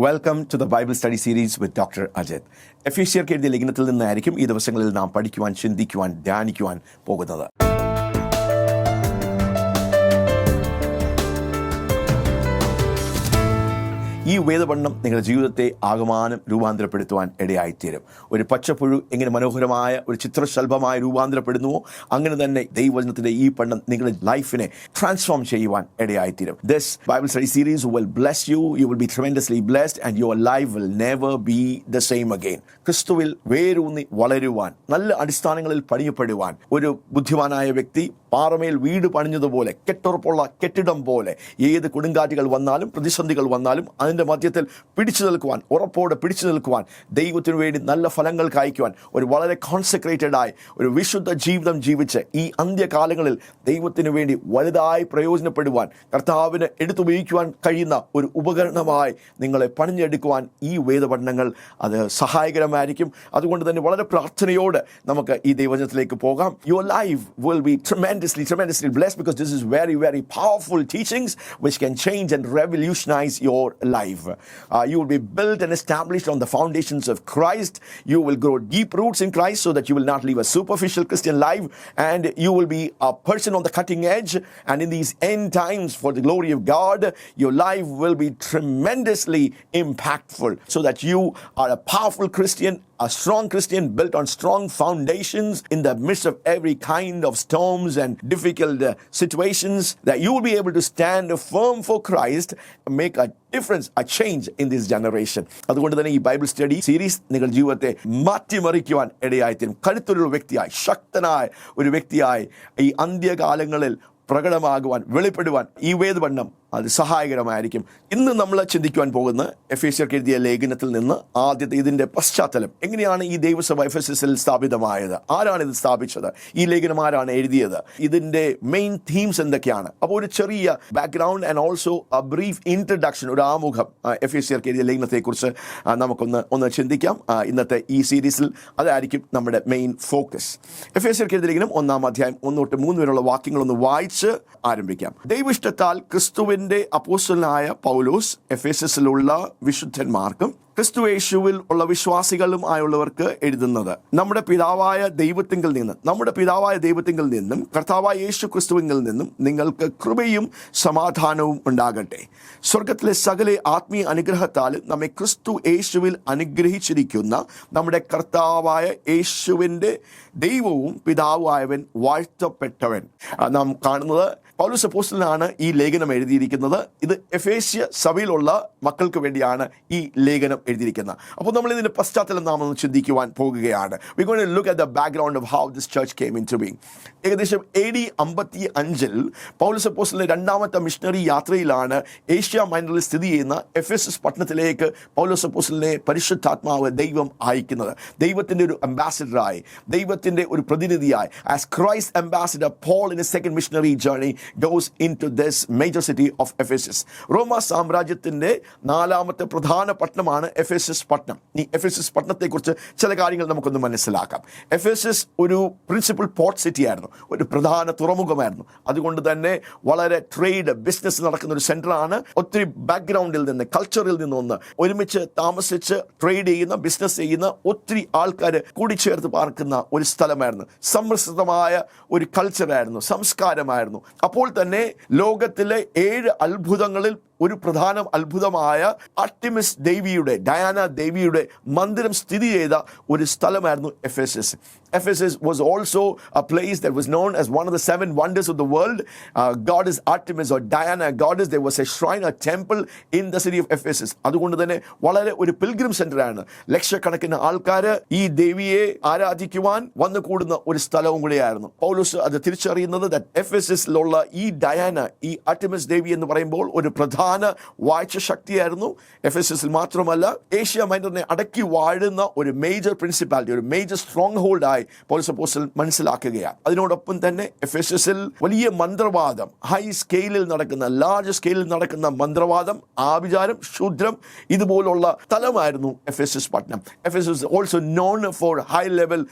Welcome to the Bible study series with doctor Ajith. എഫീഷ്യർക്ക് എഴുതിയ ലേഖനത്തിൽ നിന്നായിരിക്കും ഈ ദിവസങ്ങളിൽ നാം പഠിക്കുവാൻ, ചിന്തിക്കുവാൻ, ധ്യാനിക്കുവാൻ പോകുന്നത്. ഈ വേദപഠനം നിങ്ങളുടെ ജീവിതത്തെ ആകമാനം രൂപാന്തരപ്പെടുത്തുവാൻ ഇടയായിത്തീരും. ഒരു പച്ചപ്പുഴു എങ്ങനെ മനോഹരമായ ഒരു ചിത്രശലഭമായി രൂപാന്തരപ്പെടുന്നുവോ അങ്ങനെ തന്നെ ദൈവവചനത്തിന്റെ ഈ പഠനം നിങ്ങളുടെ ലൈഫിനെ ട്രാൻസ്ഫോം ചെയ്യുവാൻ ഇടയായിത്തീരും. This Bible study series will bless you. You will be tremendously blessed and your life will never be the same again. ക്രിസ്തുവിൽ വേരൂന്നി വളരുവാൻ, നല്ല അടിസ്ഥാനങ്ങളിൽ പണിയപ്പെടുവാൻ, ഒരു ബുദ്ധിമാനായ വ്യക്തി പാറമേൽ വീട് പണിഞ്ഞതുപോലെ, കെട്ടുറപ്പുള്ള കെട്ടിടം പോലെ, ഏത് കൊടുങ്കാറ്റുകൾ വന്നാലും പ്രതിസന്ധികൾ വന്നാലും അതിൻ്റെ മധ്യത്തിൽ പിടിച്ചു നിൽക്കുവാൻ, ഉറപ്പോടെ പിടിച്ചു നിൽക്കുവാൻ, ദൈവത്തിനു വേണ്ടി നല്ല ഫലങ്ങൾ കായ്ക്കുവാൻ, ഒരു വളരെ കോൺസെക്രേറ്റഡായി ഒരു വിശുദ്ധ ജീവിതം ജീവിച്ച് ഈ അന്ത്യകാലങ്ങളിൽ ദൈവത്തിനു വേണ്ടി വലുതായി പ്രയോജനപ്പെടുവാൻ, കർത്താവിന് എടുത്തുപയോഗിക്കുവാൻ കഴിയുന്ന ഒരു ഉപകരണമായി നിങ്ങളെ പണിഞ്ഞെടുക്കുവാൻ ഈ വേദപഠനങ്ങൾ അത് സഹായകരമായിരിക്കും. അതുകൊണ്ട് തന്നെ വളരെ പ്രാർത്ഥനയോടെ നമുക്ക് ഈ ദൈവവചനത്തിലേക്ക് പോകാം. Your life will be tremendously blessed because this is very powerful teachings which can change and revolutionize your life. You will be built and established on the foundations of Christ. You will grow deep roots in Christ so that you will not live a superficial Christian life, and you will be a person on the cutting edge. And in these end times, for the glory of God, your life will be tremendously impactful so that you are a powerful Christian, a strong Christian built on strong foundations in the midst of every kind of storms and difficult situations, that you will be able to stand firm for Christ and make a difference, a change in this generation. അതുകൊണ്ട് തന്നെ ഈ Bible study series നിങ്ങളുടെ ജീവിതത്തെ മാറ്റിമറിക്കുവാൻ ഇടയായിത്തീരും. കരുത്തുള്ള വ്യക്തിയായി, ശക്തനായ ഒരു വ്യക്തിയായി ഈ അന്ത്യകാലങ്ങളിൽ പ്രകടമാകുവാൻ, വെളിപ്പെടുവാൻ ഈ വേദപഠനം അത് സഹായകരമായിരിക്കും. ഇന്ന് നമ്മൾ ചിന്തിക്കുവാൻ പോകുന്ന എഫേസ്യർക്ക് എഴുതിയ ലേഖനത്തിൽ നിന്ന് ആദ്യത്തെ ഇതിൻ്റെ പശ്ചാത്തലം, എങ്ങനെയാണ് ഈ ദൈവസഭ എഫെസസിൽ സ്ഥാപിതമായത്, ആരാണ് ഇത് സ്ഥാപിച്ചത്, ഈ ലേഖനം ആരാണ് എഴുതിയത്, ഇതിൻ്റെ മെയിൻ തീംസ് എന്തൊക്കെയാണ്. അപ്പോൾ ഒരു ചെറിയ background and also A brief introduction, ഒരു ആമുഖം എഫേസ്യർക്ക് എഴുതിയ ലേഖനത്തെക്കുറിച്ച് നമുക്കൊന്ന് ചിന്തിക്കാം. ഇന്നത്തെ ഈ സീരീസിൽ അതായിരിക്കും നമ്മുടെ മെയിൻ ഫോക്കസ്. എഫേസ്യർക്ക് എഴുതിയ ലേഖനം 1-ാം അധ്യായം 1 തൊട്ട് 3 വരെയുള്ള വാക്യങ്ങളൊന്ന് വായിച്ച് ആരംഭിക്കാം. ദൈവിഷ്ടത്താൽ ക്രിസ്തുവിൻ്റെ അപ്പോസ്തലനായ പൗലോസ് എഫെസസിലുള്ള വിശുദ്ധന്മാർക്കും ക്രിസ്തു യേശുവിൽ ഉള്ള വിശ്വാസികളും ആയുള്ളവർക്ക് എഴുതുന്നത്, നമ്മുടെ പിതാവായ ദൈവത്തിങ്കിൽ നിന്നും കർത്താവായ യേശു ക്രിസ്തുവിൽ നിന്നും നിങ്ങൾക്ക് കൃപയും സമാധാനവും ഉണ്ടാകട്ടെ. സ്വർഗത്തിലെ സകല ആത്മീയ അനുഗ്രഹത്താൽ നമ്മെ ക്രിസ്തു യേശുവിൽ അനുഗ്രഹിച്ചിരിക്കുന്ന നമ്മുടെ കർത്താവായ യേശുവിൻ്റെ ദൈവവും പിതാവുമായവൻ വാഴ്ത്തപ്പെട്ടവൻ. നാം കാണുന്നത് പൗലോസ് അപ്പോസ്തലനാണ് ഈ ലേഖനം എഴുതിയിരിക്കുന്നത്. ഇത് എഫേസ്യ സഭയിലുള്ള മക്കൾക്ക് വേണ്ടിയാണ് ഈ ലേഖനം എഴുതിയിരിക്കുന്നത്. അപ്പോൾ നമ്മൾ ഇതിൻ്റെ പശ്ചാത്തലം നാം ഒന്ന് ചിന്തിക്കുവാൻ പോകുകയാണ്. We going to look at the background of how this church came into being. ഏകദേശം AD 55 പൗലോസ് അപ്പോസ്തലന്റെ രണ്ടാമത്തെ മിഷണറി യാത്രയിലാണ് ഏഷ്യ മൈനറിൽ സ്ഥിതി ചെയ്യുന്ന എഫെസസ് പട്ടണത്തിലേക്ക് പൗലോസ് അപ്പോസ്തലനെ പരിശുദ്ധാത്മാവ് ദൈവം അയക്കുന്നത്. ദൈവത്തിൻ്റെ ഒരു അംബാസിഡറായി, ദൈവത്തിൻ്റെ ഒരു പ്രതിനിധിയായി, as Christ ambassador, Paul in a second missionary journey goes into this major city of Ephesus. റോമ സാമ്രാജ്യത്തിൻ്റെ 4ാമത്തെ പ്രധാന പട്ടണമാണ് എഫെസസ് പട്ടണം. ഈ എഫെസസ് പട്ടണത്തെക്കുറിച്ച് ചില കാര്യങ്ങൾ നമുക്കൊന്ന് മനസ്സിലാക്കാം. എഫെസസ് ഒരു പ്രിൻസിപ്പൽ പോർട്ട് സിറ്റി ആയിരുന്നു, ഒരു പ്രധാന തുറമുഖമായിരുന്നു. അതുകൊണ്ട് തന്നെ വളരെ ട്രേഡ്, ബിസിനസ് നടക്കുന്ന ഒരു സെൻറ്ററാണ്. ഒത്തിരി ബാക്ക്ഗ്രൗണ്ടിൽ നിന്ന്, കൾച്ചറിൽ നിന്നൊന്ന് ഒരുമിച്ച് താമസിച്ച് ട്രേഡ് ചെയ്യുന്ന, ബിസിനസ് ചെയ്യുന്ന ഒത്തിരി ആൾക്കാർ കൂടിച്ചേർത്ത് പാർക്കുന്ന ഒരു സ്ഥലമായിരുന്നു. സമ്മിശ്രിതമായ ഒരു കൾച്ചറായിരുന്നു, സംസ്കാരമായിരുന്നു. അപ്പോൾ തന്നെ ലോകത്തിലെ 7 അത്ഭുതങ്ങളിൽ ഒരു പ്രധാന അത്ഭുതമായ ആർട്ടിമിസ് ദേവിയുടെ, ഡയാന ദേവിയുടെ മന്ദിരം സ്ഥിതി ചെയ്ത ഒരു സ്ഥലമായിരുന്നു Ephesus. Ephesus was also a place that was known as one of the 7 wonders of the world. Goddess Artemis or Diana goddess, there was a shrine, a temple in the city of Ephesus. അതുകൊണ്ട് തന്നെ വളരെ ഒരു pilgrim സെന്ററാണ്. ലക്ഷക്കണക്കിന് ആൾക്കാർ ഈ ദേവിയെ ആരാധിക്കുവാൻ വന്നു കൂടുന്ന ഒരു സ്ഥലവും കൂടിയായിരുന്നു. പൗലോസ് അത് തിരിച്ചറിയുന്നത് that എഫെസസിലുള്ള ഈ ഡയാന, ഈ ആർട്ടിമിസ് ദേവി എന്ന് പറയുമ്പോൾ ഒരു പ്രധാന വാഴ്ച ശക്തിയായിരുന്നു. എഫെസസിൽ മാത്രമല്ല, ഏഷ്യ മൈനറിനെ അടക്കി വാഴുന്ന ഒരു മേജർ പ്രിൻസിപ്പാലിറ്റി, ഒരു മേജർ സ്ട്രോങ് ഹോൾഡായി പൗലോസ് അപ്പോസ്തലൻ മനസ്സിലാക്കുകയാണ്. അതിനോടൊപ്പം തന്നെ എഫെസസിൽ വലിയ മന്ത്രവാദം, ഹൈ സ്കെയിലിൽ നടക്കുന്ന, ലാർജ് സ്കെയിലിൽ നടക്കുന്ന മന്ത്രവാദം, ആഭിചാരം, ശൂദ്രം, ഇതുപോലുള്ള സ്ഥലമായിരുന്നു എഫെസസ് പട്ടണം. Ephesus also known for high level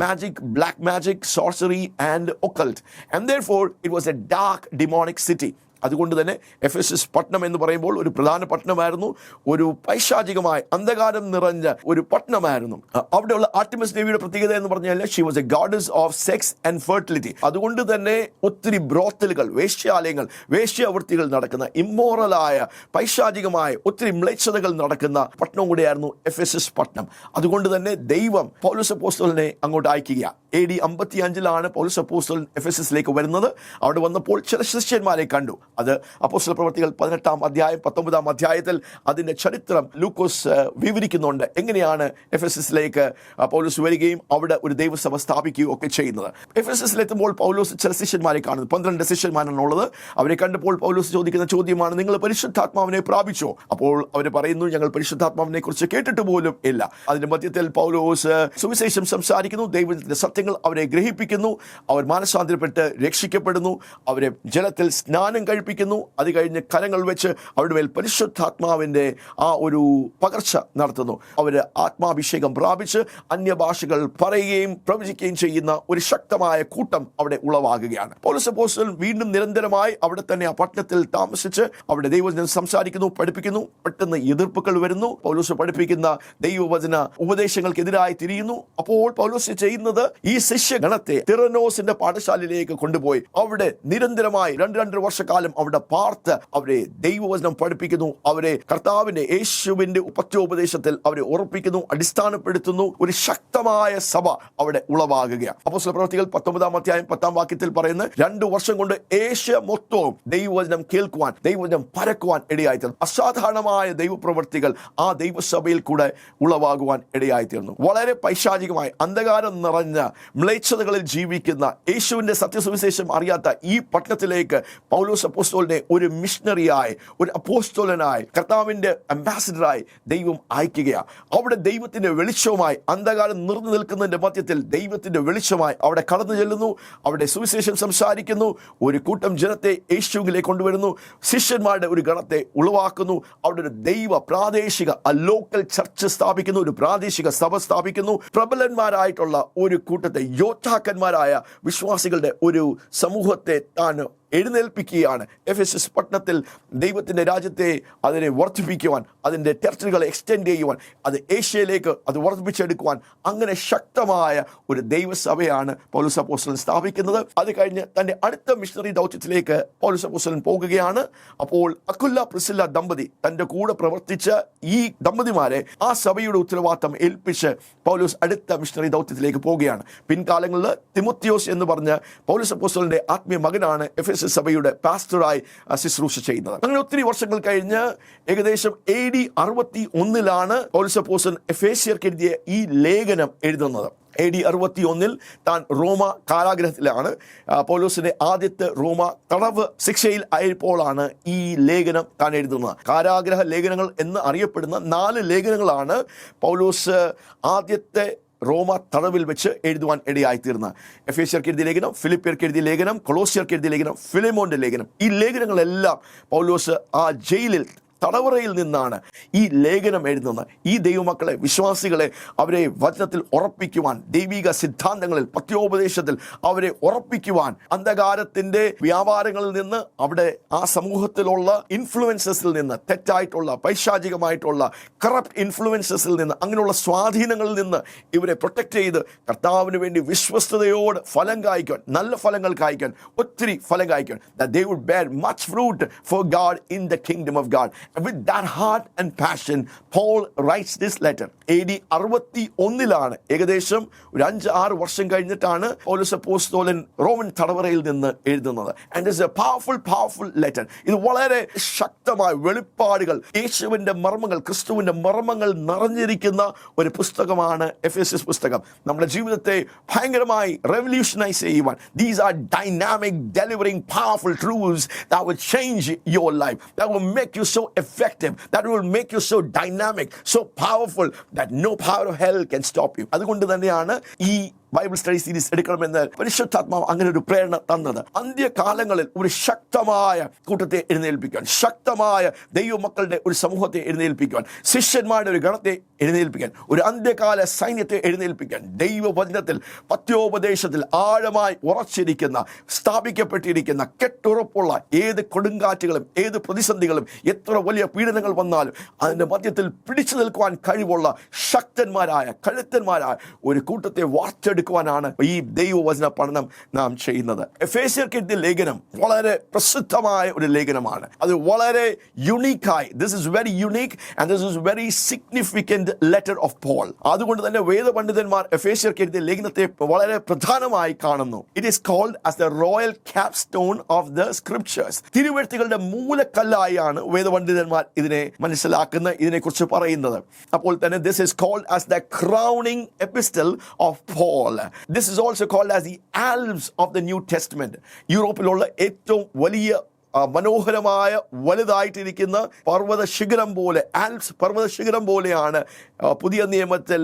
magic, black magic, sorcery and occult, and therefore it was a dark demonic city. അതുകൊണ്ട് തന്നെ എഫെസസ് പട്ടണം എന്ന് പറയുമ്പോൾ ഒരു പ്രധാന പട്ടണമായിരുന്നു, ഒരു പൈശാചികമായ അന്ധകാരം നിറഞ്ഞ ഒരു പട്ടണമായിരുന്നു. അവിടെയുള്ള ആർട്ടിമസ് ദേവിയുടെ പ്രത്യേകത എന്ന് പറഞ്ഞാൽ she was A goddess of sex and fertility. അതുകൊണ്ട് തന്നെ ഒത്തിരി ബ്രോത്തലുകൾ, വേശ്യാലയങ്ങൾ, വേശ്യാവൃത്തികൾ നടക്കുന്ന, ഇമ്മോറലായ പൈശാചികമായ ഒത്തിരി മ്ലേച്ഛതകൾ നടക്കുന്ന പട്ടണം കൂടിയായിരുന്നു എഫെസസ് പട്ടണം. അതുകൊണ്ട് തന്നെ ദൈവം പൗലോസ് അപ്പോസ്തലനെ അങ്ങോട്ട് അയക്കുക. AD 55 പൗലോസ് അപ്പോസ്തലൻ എഫെസസിലേക്ക് വരുന്നത്. അവിടെ വന്നപ്പോൾ ചില ശിഷ്യന്മാരെ കണ്ടു. അത് അപ്പോസ്തല പ്രവൃത്തികൾ 18-ാം അധ്യായം 19-ാം അധ്യായത്തിൽ അതിന്റെ ചരിത്രം ലൂക്കോസ് വിവരിക്കുന്നുണ്ട്. എങ്ങനെയാണ് എഫെസസിലേക്ക് പൗലോസ് വരികയും അവിടെ ഒരു ദൈവസഭ സ്ഥാപിക്കുകയും ഒക്കെ ചെയ്യുന്നത്. എഫെസസിലെത്തുമ്പോൾ പൗലോസ് ചില ശിഷ്യന്മാരെ കാണുന്നു. 12 ശിഷ്യന്മാരാണുള്ളത്. അവരെ കണ്ടപ്പോൾ പൗലോസ് ചോദിക്കുന്ന ചോദ്യമാണ്, നിങ്ങൾ പരിശുദ്ധാത്മാവിനെ പ്രാപിച്ചോ? അപ്പോൾ അവർ പറയുന്നു, ഞങ്ങൾ പരിശുദ്ധാത്മാവിനെ കുറിച്ച് കേട്ടിട്ട് പോലും ഇല്ല. അതിന്റെ മധ്യത്തിൽ പൗലോസ് സുവിശേഷം സംസാരിക്കുന്നു, ദൈവത്തിന്റെ സത്യങ്ങൾ അവരെ ഗ്രഹിപ്പിക്കുന്നു. അവർ മാനസാന്തരപ്പെട്ട് രക്ഷിക്കപ്പെടുന്നു. അവരെ ജലത്തിൽ സ്നാനം കഴിപ്പിക്കുന്നു. അത് കഴിഞ്ഞ് കരങ്ങൾ വെച്ച് അവരുടെ മേൽ പരിശുദ്ധാത്മാവിന്റെ ആ ഒരു പകർച്ച നടത്തുന്നു. അവര് ആത്മാഭിഷേകം പ്രാപിച്ച് അന്യഭാഷകൾ പറയുകയും പ്രവചിക്കുകയും ചെയ്യുന്ന ഒരു ശക്തമായ കൂട്ടം അവിടെ ഉളവാകുകയാണ്. പൗലോസ് അപ്പോസ്തലൻ വീണ്ടും നിരന്തരമായി അവിടെ തന്നെ ആ പട്ടണത്തിൽ താമസിച്ച് അവിടെ ദൈവവചനം സംസാരിക്കുന്നു, പഠിപ്പിക്കുന്നു. പെട്ടെന്ന് എതിർപ്പുകൾ വരുന്നു. പൗലോസ് പഠിപ്പിക്കുന്ന ദൈവവചന ഉപദേശങ്ങൾക്കെതിരായി തിരിയുന്നു. അപ്പോൾ പൗലോസ് ചെയ്യുന്നത് ഈ ശിഷ്യഗണത്തെ തിറനോസിന്റെ പാഠശാലയിലേക്ക് കൊണ്ടുപോയി അവിടെ നിരന്തരമായി 2.5 വർഷക്കാലം അവിടെ പാർത്ത് അവരെ ദൈവവചനം പഠിപ്പിക്കുന്നു. അവരെ കർത്താവിന്റെ യേശുവിന്റെ പത്യോപദേശത്തിൽ അവരെ ഉറപ്പിക്കുന്നു, അടിസ്ഥാനപ്പെടുത്തുന്നു. ഒരു ശക്തമായ സഭ അവിടെ ഉളവാകുകയാണ്. അപ്പോസ്തല പ്രവൃത്തികൾ 19-ാം അധ്യായം 10-ാം വാക്യത്തിൽ പറയുന്ന 2 വർഷം കൊണ്ട് ഏഷ്യ മൊത്തവും ദൈവവചനം കേൾക്കുവാൻ, ദൈവവചനം പരക്കുവാൻ ഇടയായിത്തീർന്നു. അസാധാരണമായ ദൈവപ്രവൃത്തികൾ ആ ദൈവസഭയിൽ കൂടെ ഉളവാകുവാൻ ഇടയായിത്തീർന്നു. വളരെ പൈശാചികമായി അന്ധകാരം നിറഞ്ഞ മ്ലേച്ഛതകളിൽ ജീവിക്കുന്ന യേശുവിന്റെ സത്യസുവിശേഷം അറിയാത്ത ഈ പട്ടണത്തിലേക്ക് പൗലോസ് അപ്പോസ്തലനെ ഒരു മിഷണറിയായി, ഒരു അപ്പോസ്തലനായി, കർത്താവിന്റെ അംബാസിഡറായി ദൈവം അയക്കുകയാണ്. അവിടെ ദൈവത്തിന്റെ വെളിച്ചവുമായി, അന്ധകാരം നിറഞ്ഞു നിൽക്കുന്നതിന്റെ മധ്യത്തിൽ ദൈവത്തിന്റെ വെളിച്ചമായി അവിടെ കടന്നു ചെല്ലുന്നു. അവിടെ സുവിശേഷം സംസാരിക്കുന്നു. ഒരു കൂട്ടം ജനത്തെ യേശുവിലേക്ക് കൊണ്ടുവരുന്നു. ശിഷ്യന്മാരുടെ ഒരു ഗണത്തെ ഉളവാക്കുന്നു. അവിടെ ഒരു ദൈവ പ്രാദേശിക ലോക്കൽ ചർച്ച് സ്ഥാപിക്കുന്നു. ഒരു പ്രാദേശിക സഭ സ്ഥാപിക്കുന്നു. പ്രബലന്മാരായിട്ടുള്ള ഒരു കൂട്ടത്തെ, യോദ്ധാക്കന്മാരായ വിശ്വാസികളുടെ ഒരു സമൂഹത്തെ താൻ എഴുന്നേൽപ്പിക്കുകയാണ്. എഫെസസ് പട്ടണത്തിൽ ദൈവത്തിന്റെ രാജ്യത്തെ അതിനെ വർദ്ധിപ്പിക്കുവാൻ, അതിന്റെ ടെറിട്ടറികളെ എക്സ്റ്റെൻഡ് ചെയ്യുവാൻ, അത് ഏഷ്യയിലേക്ക് അത് വർദ്ധിപ്പിച്ചെടുക്കുവാൻ, അങ്ങനെ ശക്തമായ ഒരു ദൈവസഭയാണ് പൗലോസ് അപ്പോസ്തലൻ സ്ഥാപിക്കുന്നത്. അത് കഴിഞ്ഞ് തന്റെ അടുത്ത മിഷണറി ദൗത്യത്തിലേക്ക് പൗലോസ് അപ്പോസ്തലൻ പോകുകയാണ്. അപ്പോൾ അക്വില പ്രിസില്ല ദമ്പതി തന്റെ കൂടെ പ്രവർത്തിച്ച ഈ ദമ്പതിമാരെ ആ സഭയുടെ ഉത്തരവാദിത്തം ഏൽപ്പിച്ച് പൗലോസ് അടുത്ത മിഷണറി ദൗത്യത്തിലേക്ക് പോവുകയാണ്. പിൻകാലങ്ങളിൽ തിമോത്തിയോസ് എന്ന് പറഞ്ഞ പൗലോസ് അപ്പോസ്തലന്റെ ആത്മീയ മകനാണ് സഭയുടെ പാസ്റ്ററായി ശുശ്രൂഷ ചെയ്യുന്നത്. അങ്ങനെ ഒത്തിരി വർഷങ്ങൾ കഴിഞ്ഞ് ഏകദേശം AD 61 പൗലോസ് അപ്പോസ്തലൻ എഫേസ്യർക്ക് എഴുതിയ ഈ ലേഖനം എഴുതുന്നത്. AD 61 താൻ റോമ കാരാഗ്രഹത്തിലാണ്. പൗലോസിന്റെ ആദ്യത്തെ റോമ തടവ് ശിക്ഷയിൽ ആയപ്പോഴാണ് ഈ ലേഖനം താൻ എഴുതുന്നത്. കാരാഗ്രഹ ലേഖനങ്ങൾ എന്ന് അറിയപ്പെടുന്ന 4 ലേഖനങ്ങളാണ് പൗലോസ് ആദ്യത്തെ റോമ തടവിൽ വെച്ച് എഴുതുവാൻ ഇടയായിത്തീർന്ന. എഫേസ്യർക്ക് എഴുതിയ ലേഖനം, ഫിലിപ്പിയർക്ക് എഴുതിയ ലേഖനം, കൊളോസ്യർക്ക് എഴുതിയ ലേഖനം, ഫിലെമോന്റെ ലേഖനം, ഈ ലേഖനങ്ങളെല്ലാം പൗലോസ് ആ ജയിലിൽ തടവറയിൽ നിന്നാണ് ഈ ലേഖനം എഴുതുന്നത്. ഈ ദൈവമക്കളെ, വിശ്വാസികളെ അവരെ വചനത്തിൽ ഉറപ്പിക്കുവാൻ, ദൈവിക സിദ്ധാന്തങ്ങളിൽ, പത്യോപദേശത്തിൽ അവരെ ഉറപ്പിക്കുവാൻ, അന്ധകാരത്തിന്റെ വ്യാപാരങ്ങളിൽ നിന്ന്, അവിടെ ആ സമൂഹത്തിലുള്ള ഇൻഫ്ലുവൻസസിൽ നിന്ന്, തെറ്റായിട്ടുള്ള പൈശാചികമായിട്ടുള്ള കറപ്റ്റ് ഇൻഫ്ലുവൻസസിൽ നിന്ന്, അങ്ങനെയുള്ള സ്വാധീനങ്ങളിൽ നിന്ന് ഇവരെ പ്രൊട്ടക്ട് ചെയ്ത് കർത്താവിന് വേണ്ടി വിശ്വസ്തയോട് ഫലം കായ്ക്കാൻ, നല്ല ഫലങ്ങൾ കായ്ക്കാൻ, ഒത്തിരി ഫലം കായ്ക്കാൻ, that they would bear much fruit for God in the kingdom of God. And with that heart and passion, Paul writes this letter. AD 61 ഏകദേശം ഒരു 5-6 വർഷം കഴിഞ്ഞിട്ടാണ് പൗലോസ് അപ്പോസ്തലൻ റോമൻ തടവറയിൽ നിന്ന് എഴുതുന്നത്. And it's a powerful letter. ഇത് വളരെ ശക്തമായ വെളിപ്പാടുകൾ, യേശുവിന്റെ മർമ്മങ്ങൾ, ക്രിസ്തുവിന്റെ മർമ്മങ്ങൾ നിറഞ്ഞിരിക്കുന്ന ഒരു പുസ്തകമാണ് എഫേസ്യസ് പുസ്തകം. നമ്മുടെ ജീവിതത്തെ ഭയങ്കരമായി റെവല്യൂഷനൈസ് ചെയ്യുവാൻ, these are dynamic, delivering powerful truths that will change your life, that will make you so effective, that will make you so dynamic, so powerful that no power of hell can stop you. അതുകൊണ്ട് തന്നെയാണ് ഈ Bible study series എടുക്കണമെന്ന് പരിശുദ്ധാത്മാവ് അങ്ങനെ ഒരു പ്രേരണ തന്നത്. അന്ത്യകാലങ്ങളിൽ ഒരു ശക്തമായ കൂട്ടത്തെ എഴുന്നേൽപ്പിക്കാൻ, ശക്തമായ ദൈവമക്കളുടെ ഒരു സമൂഹത്തെ എഴുന്നേൽപ്പിക്കാൻ, ശിഷ്യന്മാരുടെ ഒരു ഗണത്തെ എഴുന്നേൽപ്പിക്കാൻ, ഒരു അന്ത്യകാല സൈന്യത്തെ എഴുന്നേൽപ്പിക്കാൻ, ദൈവവചനത്തിൽ പത്യോപദേശത്തിൽ ആഴമായി ഉറച്ചിരിക്കുന്ന, സ്ഥാപിക്കപ്പെട്ടിരിക്കുന്ന, കെട്ടുറപ്പുള്ള ഏത് കൊടുങ്കാറ്റുകളും ഏത് പ്രതിസന്ധികളും എത്ര വലിയ പീഡനങ്ങൾ വന്നാലും അതിൻ്റെ മധ്യത്തിൽ പിടിച്ചു നിൽക്കുവാൻ കഴിവുള്ള ശക്തന്മാരായ കഴുത്തന്മാരായ ഒരു കൂട്ടത്തെ വാർത്തെടുക്കുവാനാണ് ഈ ദൈവവചന പഠനം നാം ചെയ്യുന്നത്. എഫേസ്യർക്ക് എഴുതിയ ലേഖനം വളരെ പ്രസിദ്ധമായ ഒരു ലേഖനമാണ്. അത് വളരെ യുണീക്കായി, this is very unique and this is very significant letter of Paul. അതുകൊണ്ട് തന്നെ വേദപണ്ഡിതന്മാർ എഫേസ്യർക്ക് എഴുതിയ ലേഖനത്തെ വളരെ പ്രധാനമായി കാണുന്നു. It is called as the royal capstone of the scriptures. തിരുവെഴുത്തുകളുടെ മൂലക്കല്ലായാണ് വേദപണ്ഡിതന്മാർ ഇതിനെ മനസ്സിലാക്കുന്ന, ഇതിനെക്കുറിച്ച് പറയുന്നത്. അപ്പോൾ തന്നെ this is called as the crowning epistle of Paul. This is also called as the Alps of the New Testament. യൂറോപ്പിലുള്ള ഏറ്റവും വലിയ മനോഹരമായ വലുതായിട്ടിരിക്കുന്ന പർവ്വത ശിഖരം പോലെ, ആൽപ്സ് പർവ്വത ശിഖരം പോലെയാണ് പുതിയ നിയമത്തിൽ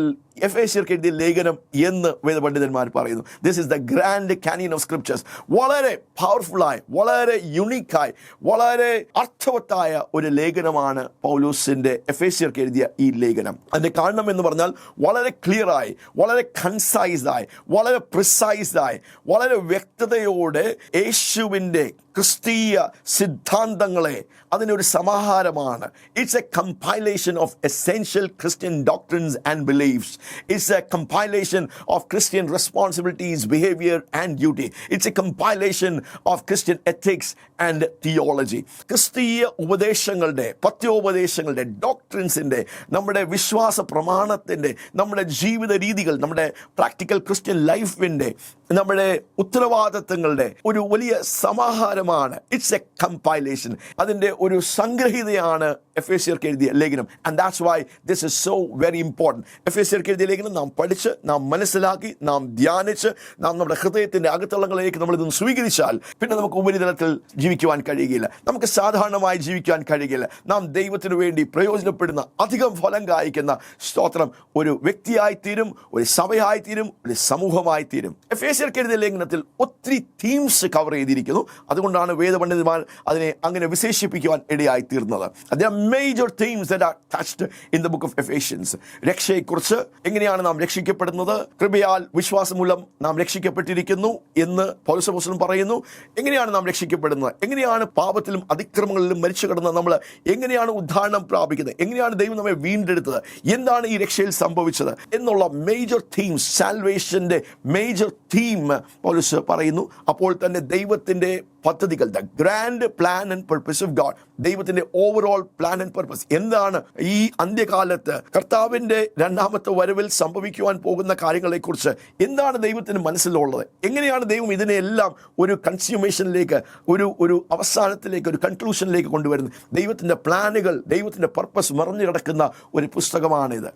എഫേസ്യർക്ക് എഴുതിയ ലേഖനം എന്ന് വേദപണ്ഡിതന്മാർ പറയുന്നു. This is the grand canyon of scriptures. വളരെ പവർഫുള്ളായി, വളരെ യുണീക്കായി, വളരെ അർത്ഥവത്തായ ഒരു ലേഖനമാണ് പൗലോസിന്റെ എഫേസ്യർക്ക് എഴുതിയ ഈ ലേഖനം. അതിന്റെ കാരണം എന്ന് പറഞ്ഞാൽ വളരെ ക്ലിയറായി, വളരെ കൺസൈസായി, വളരെ പ്രിസൈസായി, വളരെ വ്യക്തതയോടെ യേശുവിൻ്റെ ക്രിസ്തീയ സിദ്ധാന്തങ്ങളെ അതിനൊരു സമാഹാരമാണ്. It's a compilation of essential Christian doctrines and beliefs. It's a compilation of Christian responsibilities, behavior and duty. It's a compilation of Christian ethics and theology. ക്രിസ്തീയ ഉപദേശങ്ങളുടെ, പത്യോപദേശങ്ങളുടെ, ഡോക്ട്രിൻസിൻ്റെ, നമ്മുടെ വിശ്വാസ പ്രമാണത്തിൻ്റെ, നമ്മുടെ ജീവിത രീതികൾ, നമ്മുടെ പ്രാക്ടിക്കൽ ക്രിസ്ത്യൻ ലൈഫിൻ്റെ, നമ്മുടെ ഉത്തരവാദിത്തങ്ങളുടെ ഒരു വലിയ സമാഹാരമാണ്. It's a compilation. അതിൻ്റെ ഒരു സംഗ്രഹിതയാണ് എഫേസ്യർക്ക് എഴുതിയ ലേഖനം. And that's why this is so very important. എഫേസ്യർക്ക് എഴുതിയ ലേഖനം നാം പഠിച്ച്, നാം മനസ്സിലാക്കി, നാം ധ്യാനിച്ച്, നാം നമ്മുടെ ഹൃദയത്തിൻ്റെ അകത്തളങ്ങളിലേക്ക് നമ്മളിതൊന്ന് സ്വീകരിച്ചാൽ പിന്നെ നമുക്ക് ഉപരിതലത്തിൽ ജീവിക്കുവാൻ കഴിയുകയില്ല. നമുക്ക് സാധാരണമായി ജീവിക്കാൻ കഴിയുകയില്ല. നാം ദൈവത്തിനു വേണ്ടി പ്രയോജനപ്പെടുന്ന, അധികം ഫലം കായ്ക്കുന്ന, സ്തോത്രം, ഒരു വ്യക്തിയായിത്തീരും, ഒരു സഭയായിത്തീരും, ഒരു സമൂഹമായിത്തീരും. എഫേസ്യർക്ക് എഴുതിയ ലേഖനത്തിൽ ഒത്തിരി തീംസ് കവർ ചെയ്തിരിക്കുന്നു. അതുകൊണ്ടാണ് വേദപണ്ഡിതന്മാർ അതിനെ അങ്ങനെ വിശേഷിപ്പിക്കുവാൻ ഇടയായി തീർന്നത്. Major themes that are touched in the book of Ephesians. രക്ഷയെക്കുറിച്ച്, എങ്ങനെയാണ് നാം രക്ഷിക്കപ്പെടുന്നത്, കൃപയാൽ വിശ്വാസം മൂലം നാം രക്ഷിക്കപ്പെട്ടിരിക്കുന്നു എന്ന് പൗലോസ് അപ്പോസ്തലൻ പറയുന്നു. എങ്ങനെയാണ് നാം രക്ഷിക്കപ്പെടുന്നത്, എങ്ങനെയാണ് പാപത്തിലും അതിക്രമങ്ങളിലും മരിച്ചു കിടന്നത്, നമ്മൾ എങ്ങനെയാണ് ഉദ്ധാരണം പ്രാപിക്കുന്നത്, എങ്ങനെയാണ് ദൈവം നമ്മെ വീണ്ടെടുത്തത്, എന്താണ് ഈ രക്ഷയിൽ സംഭവിച്ചത് എന്നുള്ള മേജർ തീംസ്, സാൽവേഷന്റെ മേജർ തീം പൗലോസ് പറയുന്നു. അപ്പോൾ തന്നെ ദൈവത്തിന്റെ പദ്ധതികൾ, the grand plan and purpose of God, ദൈവത്തിന്റെ ഓവറോൾ പ്ലാൻ ആൻഡ് പർപ്പസ് എന്താണ്, ഈ അന്ത്യകാലത്ത് കർത്താവിന്റെ രണ്ടാമത്തെ വരവിൽ സംഭവിക്കുവാൻ പോകുന്ന കാര്യങ്ങളെക്കുറിച്ച് എന്താണ് ദൈവത്തിന് മനസ്സിലുള്ളത്, എങ്ങനെയാണ് ദൈവം ഇതിനെല്ലാം ഒരു കൺസ്യൂമേഷനിലേക്ക്, ഒരു അവസാനത്തിലേക്ക്, ഒരു കൺക്ലൂഷനിലേക്ക് കൊണ്ടുവരുന്നത്. ദൈവത്തിന്റെ പ്ലാനുകൾ, ദൈവത്തിന്റെ പർപ്പസ് മറഞ്ഞു കിടക്കുന്ന ഒരു പുസ്തകമാണിത്.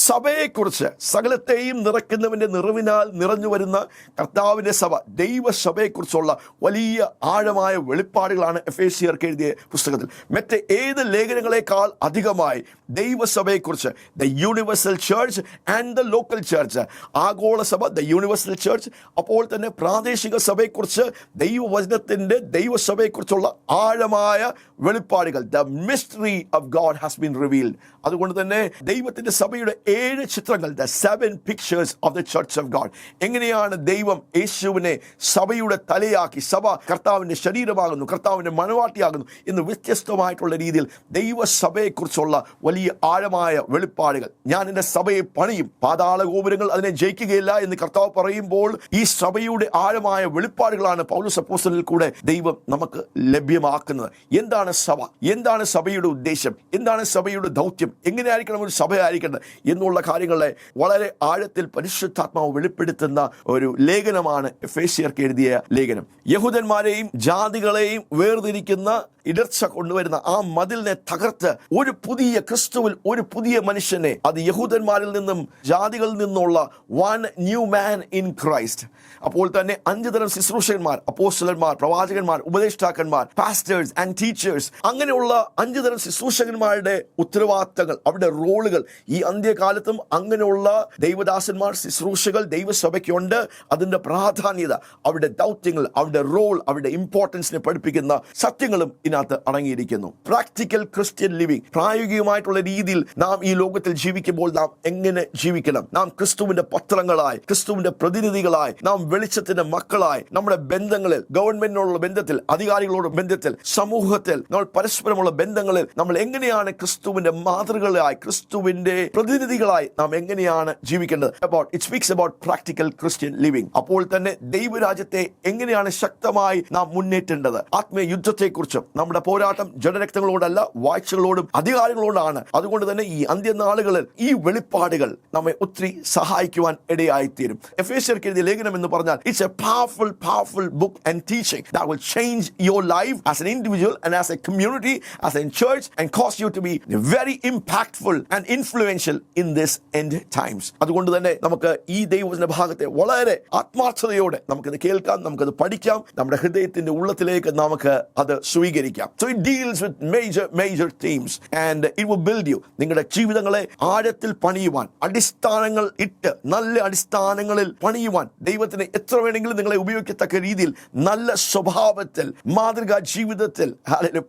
സഭയെക്കുറിച്ച്, സകലത്തെയും നിറയ്ക്കുന്നവന്റെ നിറവിനാൽ നിറഞ്ഞു വരുന്ന കർത്താവിന്റെ സഭ, ദൈവസഭയെക്കുറിച്ചുള്ള വലിയ ആഴമായ വെളിപ്പാടുകളാണ് എഫേസ്യർക്ക് എഴുതിയ പുസ്തകത്തിൽ. മറ്റ് ഏത് ലേഖനങ്ങളെക്കാൾ അധികമായി ദൈവസഭയെക്കുറിച്ച്, the universal church and the local church, ആഗോള സഭ, ദ യൂണിവേഴ്സൽ ചർച്ച്, അപ്പോൾ തന്നെ പ്രാദേശിക സഭയെക്കുറിച്ച്, ദൈവവചനത്തിൻ്റെ ദൈവസഭയെക്കുറിച്ചുള്ള ആഴമായ വെളിപ്പാടുകൾ, the mystery of God has been revealed. അതുകൊണ്ട് തന്നെ ദൈവത്തിൻ്റെ സഭയുടെ 7 ചിത്രങ്ങൾ, the 7 pictures of the church of God. എങ്ങനെയാണ് ദൈവം യേശുവിനെ സഭയുടെ തലയാക്കി, സഭ കർത്താവിൻ്റെ ശരീരമാകുന്നു, കർത്താവിൻ്റെ മണവാട്ടിയാകുന്നു എന്ന് വ്യത്യസ്തമായിട്ടുള്ള രീതിയിൽ ദൈവസഭയെക്കുറിച്ചുള്ള വലിയ ആഴമായ വെളിപ്പാടുകൾ. ഞാൻ എൻ്റെ സഭയെ പണിയും, പാതാള ഗോപുരങ്ങൾ അതിനെ ജയിക്കുകയില്ല എന്ന് കർത്താവ് പറയുമ്പോൾ ഈ സഭയുടെ ആഴമായ വെളിപ്പാടുകളാണ് പൗലോസ് അപ്പോസ്തലനിൽ കൂടെ ദൈവം നമുക്ക് ലഭ്യമാക്കുന്നത്. എന്താണ് സഭ, എന്താണ് സഭയുടെ ഉദ്ദേശം, എന്താണ് സഭയുടെ ദൗത്യം, എങ്ങനെയായിരിക്കണം ഒരു സഭയായിരിക്കേണ്ടത് എന്നുള്ള കാര്യങ്ങളെ വളരെ ആഴത്തിൽ പരിശുദ്ധാത്മാവ് വെളിപ്പെടുത്തുന്ന ഒരു ലേഖനമാണ് എഫേസ്യർക്ക് എഴുതിയ ലേഖനം. യഹൂദന്മാരെയും യഹൂദരെയും ജാതികളെയും വേർതിരിക്കുന്ന ഇടർച്ച കൊണ്ടുവരുന്ന ആ മതിലിനെ തകർത്ത് ഒരു പുതിയ ക്രിസ്തുവിൽ ഒരു പുതിയ മനുഷ്യനെ, അത് യഹൂദന്മാരിൽ നിന്നും ജാതികളിൽ നിന്നുള്ള one new man in Christ. അപ്പോൾ തന്നെ 5 തരം ശുശ്രൂഷകന്മാർ, അപ്പോസ്തലന്മാർ, പ്രവാചകന്മാർ, ഉപദേഷ്ടാക്കന്മാർ, പാസ്റ്റേഴ്സ് ആൻഡ് ടീച്ചേഴ്സ്, അങ്ങനെയുള്ള 5 തരം ശുശ്രൂഷകന്മാരുടെ ഉത്തരവാദിത്തങ്ങൾ, അവരുടെ റോളുകൾ ഈ അന്ത്യകാലത്തും അങ്ങനെയുള്ള ദൈവദാസന്മാർ, ശുശ്രൂഷകൾ ദൈവസഭയ്ക്കുണ്ട്. അതിന്റെ പ്രാധാന്യത, അവരുടെ ദൗത്യങ്ങൾ, അവരുടെ റോൾ, അവരുടെ ഇമ്പോർട്ടൻസിനെ പഠിപ്പിക്കുന്ന സത്യങ്ങളും ഇതിനകത്ത് അടങ്ങിയിരിക്കുന്നു. പ്രാക്ടിക്കൽ ക്രിസ്ത്യൻ ലിവിംഗ്, പ്രായോഗികമായിട്ടുള്ള രീതിയിൽ നാം ഈ ലോകത്തിൽ ജീവിക്കുമ്പോൾ നാം എങ്ങനെ ജീവിക്കണം, നാം ക്രിസ്തുവിന്റെ പത്രങ്ങളായി, ക്രിസ്തുവിന്റെ പ്രതിനിധികളായി, നാം വെളിച്ചത്തിന്റെ മക്കളായി, നമ്മുടെ ബന്ധങ്ങളിൽ, ഗവൺമെന്റിനോടുള്ള ബന്ധത്തിൽ, അധികാരികളോട് ബന്ധത്തിൽ, സമൂഹത്തിൽ, നമ്മൾ പരസ്പരമുള്ള ബന്ധങ്ങളിൽ നമ്മൾ എങ്ങനെയാണ് ക്രിസ്തുവിന്റെ മാതൃകകളായി, ക്രിസ്തുവിന്റെ പ്രതിനിധികളായി നാം എങ്ങനെയാണ് ജീവിക്കേണ്ടത്. It speaks about practical Christian living. അപ്പോൾ തന്നെ ദൈവരാജ്യത്തെ എങ്ങനെയാണ് ശക്തമായി നാം മുന്നേറ്റേണ്ടത്, ആത്മീയ യുദ്ധത്തെക്കുറിച്ചും. നമ്മുടെ പോരാട്ടം ജഡരക്തങ്ങളോടല്ല, വാഴ്ചകളോടും അധികാരങ്ങളോടാണ്. അതുകൊണ്ട് തന്നെ ഈ അന്ത്യനാളുകളിൽ ഈ വെളിപ്പാടുകൾ നമ്മെ ഒത്തിരി സഹായിക്കുവാൻ ഇടയായിത്തീരും. എഫേസ്യർക്ക് എഴുതിയ ലേഖനം എന്ന് പറഞ്ഞാൽ it's A powerful book and teaching that will change your life as an individual and as a community, as a church, and cause you to be very impactful and influential in this end times. അതുകൊണ്ട് തന്നെ നമുക്ക് ഈ ദൈവവചന ഭാഗത്തെ വളരെ ആത്മാർത്ഥതയോടെ നമുക്കത് കേൾക്കാം, നമുക്കത് പഠിക്കാം, നമ്മുടെ ഹൃദയത്തിന്റെ ഉള്ളത്തിലേക്ക് നമുക്ക് അത് സ്വീകരിക്കാം. So it deals with major themes and it will build you. നിങ്ങളുടെ ജീവിതങ്ങളെ ആഴത്തിൽ പണിയുവാൻ, അടിസ്ഥാനങ്ങൾ ഇട്ട് നല്ല അടിസ്ഥാനങ്ങളിൽ പണിയുവാൻ ദൈവത്തിന് എത്ര വേണമെങ്കിലും നിങ്ങളെ ഉപയോഗിക്കത്തക്ക രീതിയിൽ നല്ല സ്വഭാവത്തിൽ, മാതൃകാ ജീവിതത്തിൽ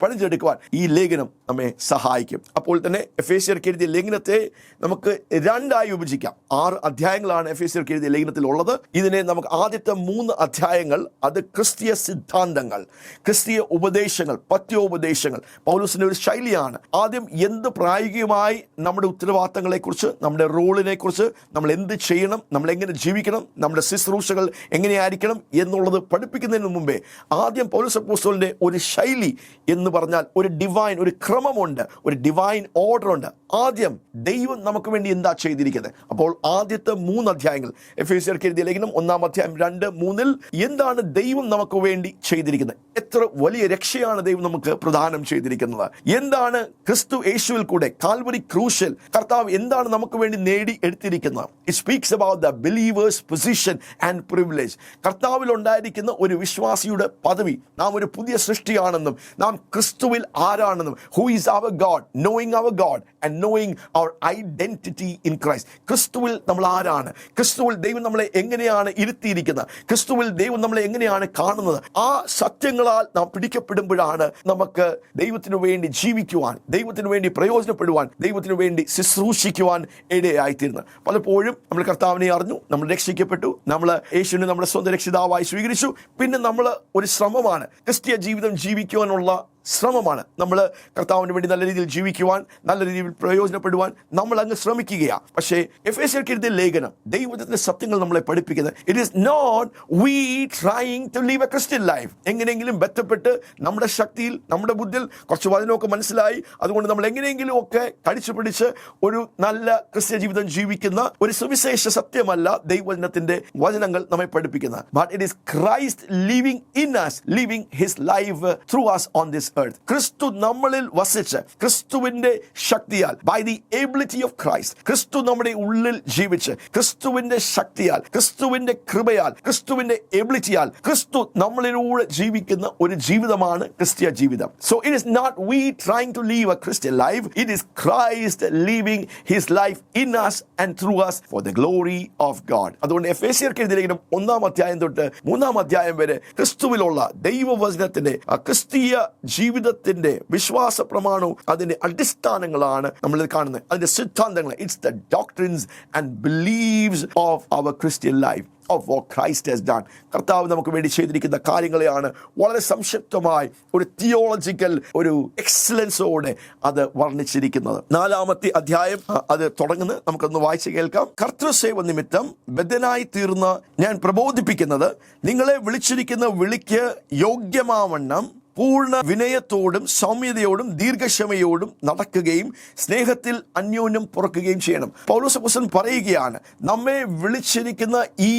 പണിഞ്ഞെടുക്കുവാൻ ഈ ലേഖനം നമ്മെ സഹായിക്കും. അപ്പോൾ തന്നെ എഫേസ്യർക്ക് എഴുതിയ ലേഖനത്തെ നമുക്ക് 2ആയി വിഭജിക്കാം. 6 അധ്യായങ്ങളാണ് എഫേസ്യർക്ക് എഴുതിയ ലേഖനത്തിൽ ഉള്ളത്. ഇതിനെ നമുക്ക് ആദ്യത്തെ 3 അധ്യായങ്ങൾ അത് ക്രിസ്തീയ സിദ്ധാന്തങ്ങൾ, ക്രിസ്തീയ ഉപദേശങ്ങൾ, പത്യോപദേശങ്ങൾ, പൗലോസിന്റെ ഒരു ശൈലിയാണ്. ആദ്യം എന്ത് പ്രായോഗികമായി നമ്മുടെ ഉത്തരവാദിത്തങ്ങളെ കുറിച്ച്, നമ്മുടെ റോളിനെ കുറിച്ച്, നമ്മൾ എന്ത് ചെയ്യണം, നമ്മൾ എങ്ങനെ ജീവിക്കണം, നമ്മുടെ ശുശ്രൂഷകൾ എങ്ങനെയായിരിക്കണം എന്നുള്ളത് പഠിപ്പിക്കുന്നതിന് മുമ്പേ ആദ്യം പൗലോസ് അപ്പോസ്തലന്റെ ഒരു ശൈലി എന്ന് പറഞ്ഞാൽ ഒരു ഡിവൈൻ, ഒരു ക്രമമുണ്ട്, ഒരു ഡിവൈൻ ഓർഡർ ഉണ്ട്. ആദ്യം ദൈവം നമുക്ക് വേണ്ടി എന്താ ചെയ്തിരിക്കുന്നത്. അപ്പോൾ ആദ്യത്തെ 3 അധ്യായങ്ങൾ എഫേസ്യർക്ക് എഴുതിയ ലേഖനം 1-ാം അധ്യായം 2-3 എന്താണ് ദൈവം നമുക്ക് വേണ്ടി ചെയ്തിരിക്കുന്നത്, എത്ര വലിയ രക്ഷയാണ് ദൈവം നമുക്ക് പ്രദാനം ചെയ്തിരിക്കുന്നത്, എന്താണ് ക്രിസ്തു യേശുവിൽ കൂടെ കാൽവരി ക്രൂശിൽ കർത്താവ് എന്താണ് നമുക്ക് വേണ്ടി നേടി എടുത്തിരിക്കുന്നത്. It speaks about the believers position and privilege. കർത്താവിൽ ഉണ്ടായിരിക്കുന്ന ഒരു വിശ്വാസിയുടെ പദവി, നാം ഒരു പുതിയ സൃഷ്ടിയാണെന്നും, നാം ക്രിസ്തുവിൽ ആരാണെന്നും, who is our God, knowing our God and knowing our identity in Christ. ക്രിസ്തുവിൽ നമ്മൾ ആരാണ്, ക്രിസ്തുവിൽ ദൈവം നമ്മളെ എങ്ങനെയാണ് ഇരുത്തിയിരിക്കുന്നത്, ക്രിസ്തുവിൽ ദൈവം നമ്മളെ എങ്ങനെയാണ് കാണുന്നത്, ആ സത്യങ്ങളാൽ നാം പിടിക്കപ്പെടുമ്പോഴാണ് നമുക്ക് ദൈവത്തിനു വേണ്ടി ജീവിക്കുവാൻ, ദൈവത്തിനു വേണ്ടി പ്രയോജനപ്പെടുവാൻ, ദൈവത്തിനു വേണ്ടി ശുശ്രൂഷിക്കുവാൻ ഇടയായിത്തീരുന്നത്. പലപ്പോഴും നമ്മൾ കർത്താവിനെ അറിഞ്ഞു, നമ്മൾ രക്ഷിക്കപ്പെട്ടു, നമ്മൾ യേശുവിനെ നമ്മുടെ സ്വന്തം രക്ഷിതാവായി സ്വീകരിച്ചു. പിന്നെ നമ്മൾ ഒരു ശ്രമമാണ്, ക്രിസ്തീയ ജീവിതം ജീവിക്കുവാനുള്ള ശ്രമമാണ്. നമ്മൾ കർത്താവിന് വേണ്ടി നല്ല രീതിയിൽ ജീവിക്കുവാൻ, നല്ല രീതിയിൽ പ്രയോജനപ്പെടുവാൻ നമ്മൾ അങ്ങ് ശ്രമിക്കുകയാണ്. പക്ഷേ എഫേസ്യർക്ക് എഴുതിയ ലേഖനം ദൈവത്തിന്റെ സത്യങ്ങൾ നമ്മളെ പഠിപ്പിക്കുന്നത് it is not we trying to live a Christian life. എങ്ങനെയെങ്കിലും ബന്ധപ്പെട്ട് നമ്മുടെ ശക്തിയിൽ, നമ്മുടെ ബുദ്ധിയിൽ കുറച്ച് വചനമൊക്കെ മനസ്സിലായി, അതുകൊണ്ട് നമ്മൾ എങ്ങനെയെങ്കിലും ഒക്കെ കടിച്ചു പിടിച്ച് ഒരു നല്ല ക്രിസ്ത്യ ജീവിതം ജീവിക്കുന്ന ഒരു സുവിശേഷ സത്യമല്ല ദൈവവചനത്തിന്റെ വചനങ്ങൾ നമ്മെ പഠിപ്പിക്കുന്നത്. But it is Christ living in us, living his life through us on this earth. ക്രിസ്തു നമ്മളിൽ വസിച്ച് ക്രിസ്തുവിന്റെ ശക്തിയാൽ, by the ability of Christ, ക്രിസ്തു നമ്മുടെ ഉള്ളിൽ ജീവിച്ച് ക്രിസ്തുവിന്റെ ശക്തിയാൽ, ക്രിസ്തുവിന്റെ കൃപയാൽ, ക്രിസ്തുവിന്റെ എബിലിറ്റിയാൽ ക്രിസ്തു നമ്മളിലൂടെ ജീവിക്കുന്ന ഒരു ജീവിതമാണ് ക്രിസ്തീയ ജീവിതം. So it is not we trying to live a Christian life, it is Christ living his life in us and through us for the glory of God. അതുകൊണ്ട് എഫേസ്യർക്ക് എഴുതിയ ലേഖനം 1-ാം അധ്യായം തൊട്ട് 3-ാം അധ്യായം വരെ ക്രിസ്തുവിലുള്ള ദൈവവചനത്തിന്റെ ക്രിസ്തീയ ജീവിതത്തിന്റെ വിശ്വാസ പ്രമാണവും അതിന്റെ അടിസ്ഥാനങ്ങളാണ് നമ്മൾ കാണുന്നത്, അതിന്റെ സിദ്ധാന്തങ്ങൾ. It's the doctrines and beliefs of our Christian life, of what Christ has done. കർത്താവ് നമുക്ക് വേണ്ടി ചെയ്തിരിക്കുന്ന കാര്യങ്ങളെയാണ് വളരെ സംക്ഷിപ്തമായി ഒരു തിയോളജിക്കൽ ഒരു എക്സലൻസോടെ അത് വർണ്ണിച്ചിരിക്കുന്നത്. 4-ാമത്തെ അധ്യായം അത് തുടങ്ങുന്നത് നമുക്കൊന്ന് വായിച്ച് കേൾക്കാം. കർത്തൃസേവ നിമിത്തം ബദ്ധനായി തീർന്ന ഞാൻ പ്രബോധിപ്പിക്കുന്നത്, നിങ്ങളെ വിളിച്ചിരിക്കുന്ന വിളിക്ക് യോഗ്യമാവണ്ണം പൂർണ്ണ വിനയത്തോടും സൗമ്യതയോടും ദീർഘക്ഷമയോടും നടക്കുകയും സ്നേഹത്തിൽ അന്യോന്യം പുറക്കുകയും ചെയ്യണം. പൗലോസ് അപ്പോസ്തലൻ പറയുകയാണ്, നമ്മെ വിളിച്ചിരിക്കുന്ന ഈ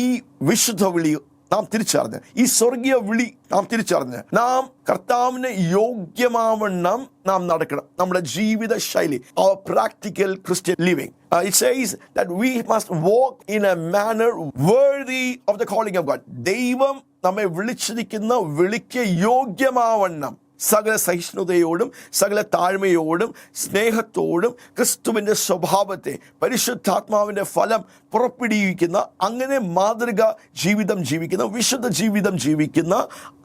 വിശുദ്ധ വിളി നാം തിരിച്ചറിഞ്ഞ്, ഈ സ്വർഗീയ വിളി നാം തിരിച്ചറിഞ്ഞ് നാം കർത്താവിന് യോഗ്യമാവണ്ണം നാം നടക്കണം. നമ്മുടെ ജീവിത ശൈലി, our practical Christian living. It says that we must walk in a manner worthy of the calling of God. ദൈവം നമ്മെ വിളിച്ചിരിക്കുന്ന വിളിക്ക് യോഗ്യമാവണ്ണം സകല സഹിഷ്ണുതയോടും സകല താഴ്മയോടും സ്നേഹത്തോടും ക്രിസ്തുവിൻ്റെ സ്വഭാവത്തെ, പരിശുദ്ധാത്മാവിൻ്റെ ഫലം പുറപ്പെടുവിക്കുന്ന, അങ്ങനെ മാതൃക ജീവിതം ജീവിക്കുന്ന, വിശുദ്ധ ജീവിതം ജീവിക്കുന്ന,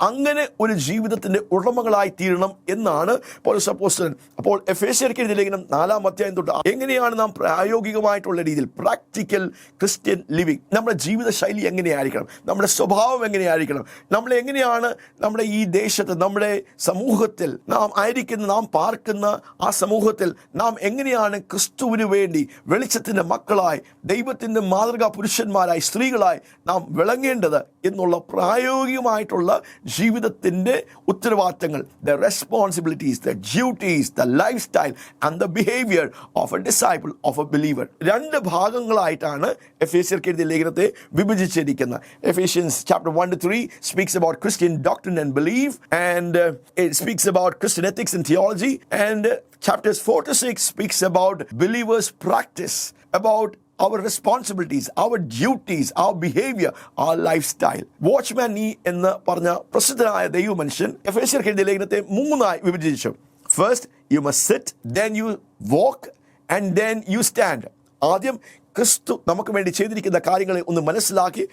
അങ്ങനെ ഒരു ജീവിതത്തിൻ്റെ ഉടമകളായി തീരണം എന്നാണ് പൗലോസ് അപ്പോസ്തലൻ. അപ്പോൾ എഫേസ്യർക്ക് എഴുതിയ ലേഖനം 4-ാം അധ്യായം തൊട്ട് എങ്ങനെയാണ് നാം പ്രായോഗികമായിട്ടുള്ള രീതിയിൽ പ്രാക്ടിക്കൽ ക്രിസ്ത്യൻ ലിവിങ്, നമ്മുടെ ജീവിത ശൈലി എങ്ങനെയായിരിക്കണം, നമ്മുടെ സ്വഭാവം എങ്ങനെയായിരിക്കണം, നമ്മൾ എങ്ങനെയാണ് നമ്മുടെ ഈ ദേശത്ത്, നമ്മുടെ സമൂഹത്തിൽ നാം ആയിരിക്കുന്ന, നാം പാർക്കുന്ന ആ സമൂഹത്തിൽ നാം എങ്ങനെയാണ് ക്രിസ്തുവിന് വേണ്ടി വെളിച്ചത്തിൻ്റെ മക്കളായി, ദൈവത്തിൻ്റെ മാതൃകാ പുരുഷന്മാരായി, സ്ത്രീകളായി നാം വിളങ്ങേണ്ടത് എന്നുള്ള പ്രായോഗികമായിട്ടുള്ള ജീവിതത്തിൻ്റെ ഉത്തരവാദിത്തങ്ങൾ, the responsibilities, the duties, the life style and the behaviour of A disciple, of A believer. 2 ഭാഗങ്ങളായിട്ടാണ് എഫേസ്യർക്ക് എഴുതിയ ലേഖനത്തെ വിഭജിച്ചിരിക്കുന്നത്. Ephesians chapter 1-3 speaks about Christian doctrine and belief, and it speaks about Christian ethics and theology, and chapters 4-6 speaks about believers' practice, about our responsibilities, our duties, our behavior, our lifestyle. Watchman നീ എന്ന് പറഞ്ഞ പ്രസിദ്ധനായ ദൈവ മനുഷ്യൻ എഫേസ്യർക്ക് എഴുതിയ ലേഖനത്തെ 3 വിഭജിച്ചു. First you must sit, then you walk, and then you stand. ആദ്യം ക്രിസ്തു നമുക്ക് വേണ്ടി ചെയ്തിരിക്കുന്ന കാര്യങ്ങളെ ഒന്ന് മനസ്സിലാക്കി,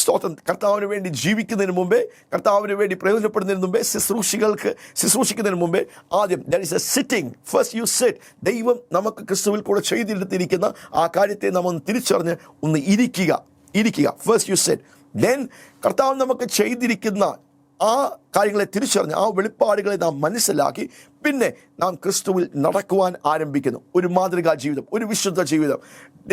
സ്തോത്രം, കർത്താവിന് വേണ്ടി ജീവിക്കുന്നതിന് മുമ്പേ, കർത്താവിന് വേണ്ടി പ്രയോജനപ്പെടുന്നതിന് മുമ്പേ, ശുശ്രൂഷിക്കുന്നതിന് മുമ്പേ ആദ്യം there is A sitting. First you sit. ദൈവം നമുക്ക് ക്രിസ്തുവിൽ കൂടെ ചെയ്തെടുത്തിരിക്കുന്ന ആ കാര്യത്തെ നാം ഒന്ന് തിരിച്ചറിഞ്ഞ് ഒന്ന് ഇരിക്കുക. First you sit. ദെൻ കർത്താവ് നമുക്ക് ചെയ്തിരിക്കുന്ന ആ കാര്യങ്ങളെ തിരിച്ചറിഞ്ഞ്, ആ വെളിപ്പാടുകളെ നാം മനസ്സിലാക്കി, പിന്നെ നാം ക്രിസ്തുവിൽ നടക്കുവാൻ ആരംഭിക്കുന്നു. ഒരു മാതൃകാ ജീവിതം, ഒരു വിശുദ്ധ ജീവിതം,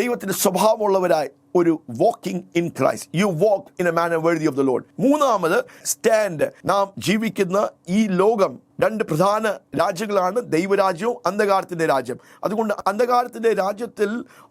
ദൈവത്തിൻ്റെ സ്വഭാവമുള്ളവരായി ഒരു walking in Christ. You walk in a manner worthy of the Lord. 3ാമത് സ്റ്റാൻഡ്. നാം ജീവിക്കുന്ന ഈ ലോകം 2 പ്രധാന രാജ്യങ്ങളാണ്, ദൈവരാജ്യവും അന്ധകാരത്തിൻ്റെ രാജ്യം. അതുകൊണ്ട് അന്ധകാരത്തിൻ്റെ രാജ്യത്തിൽ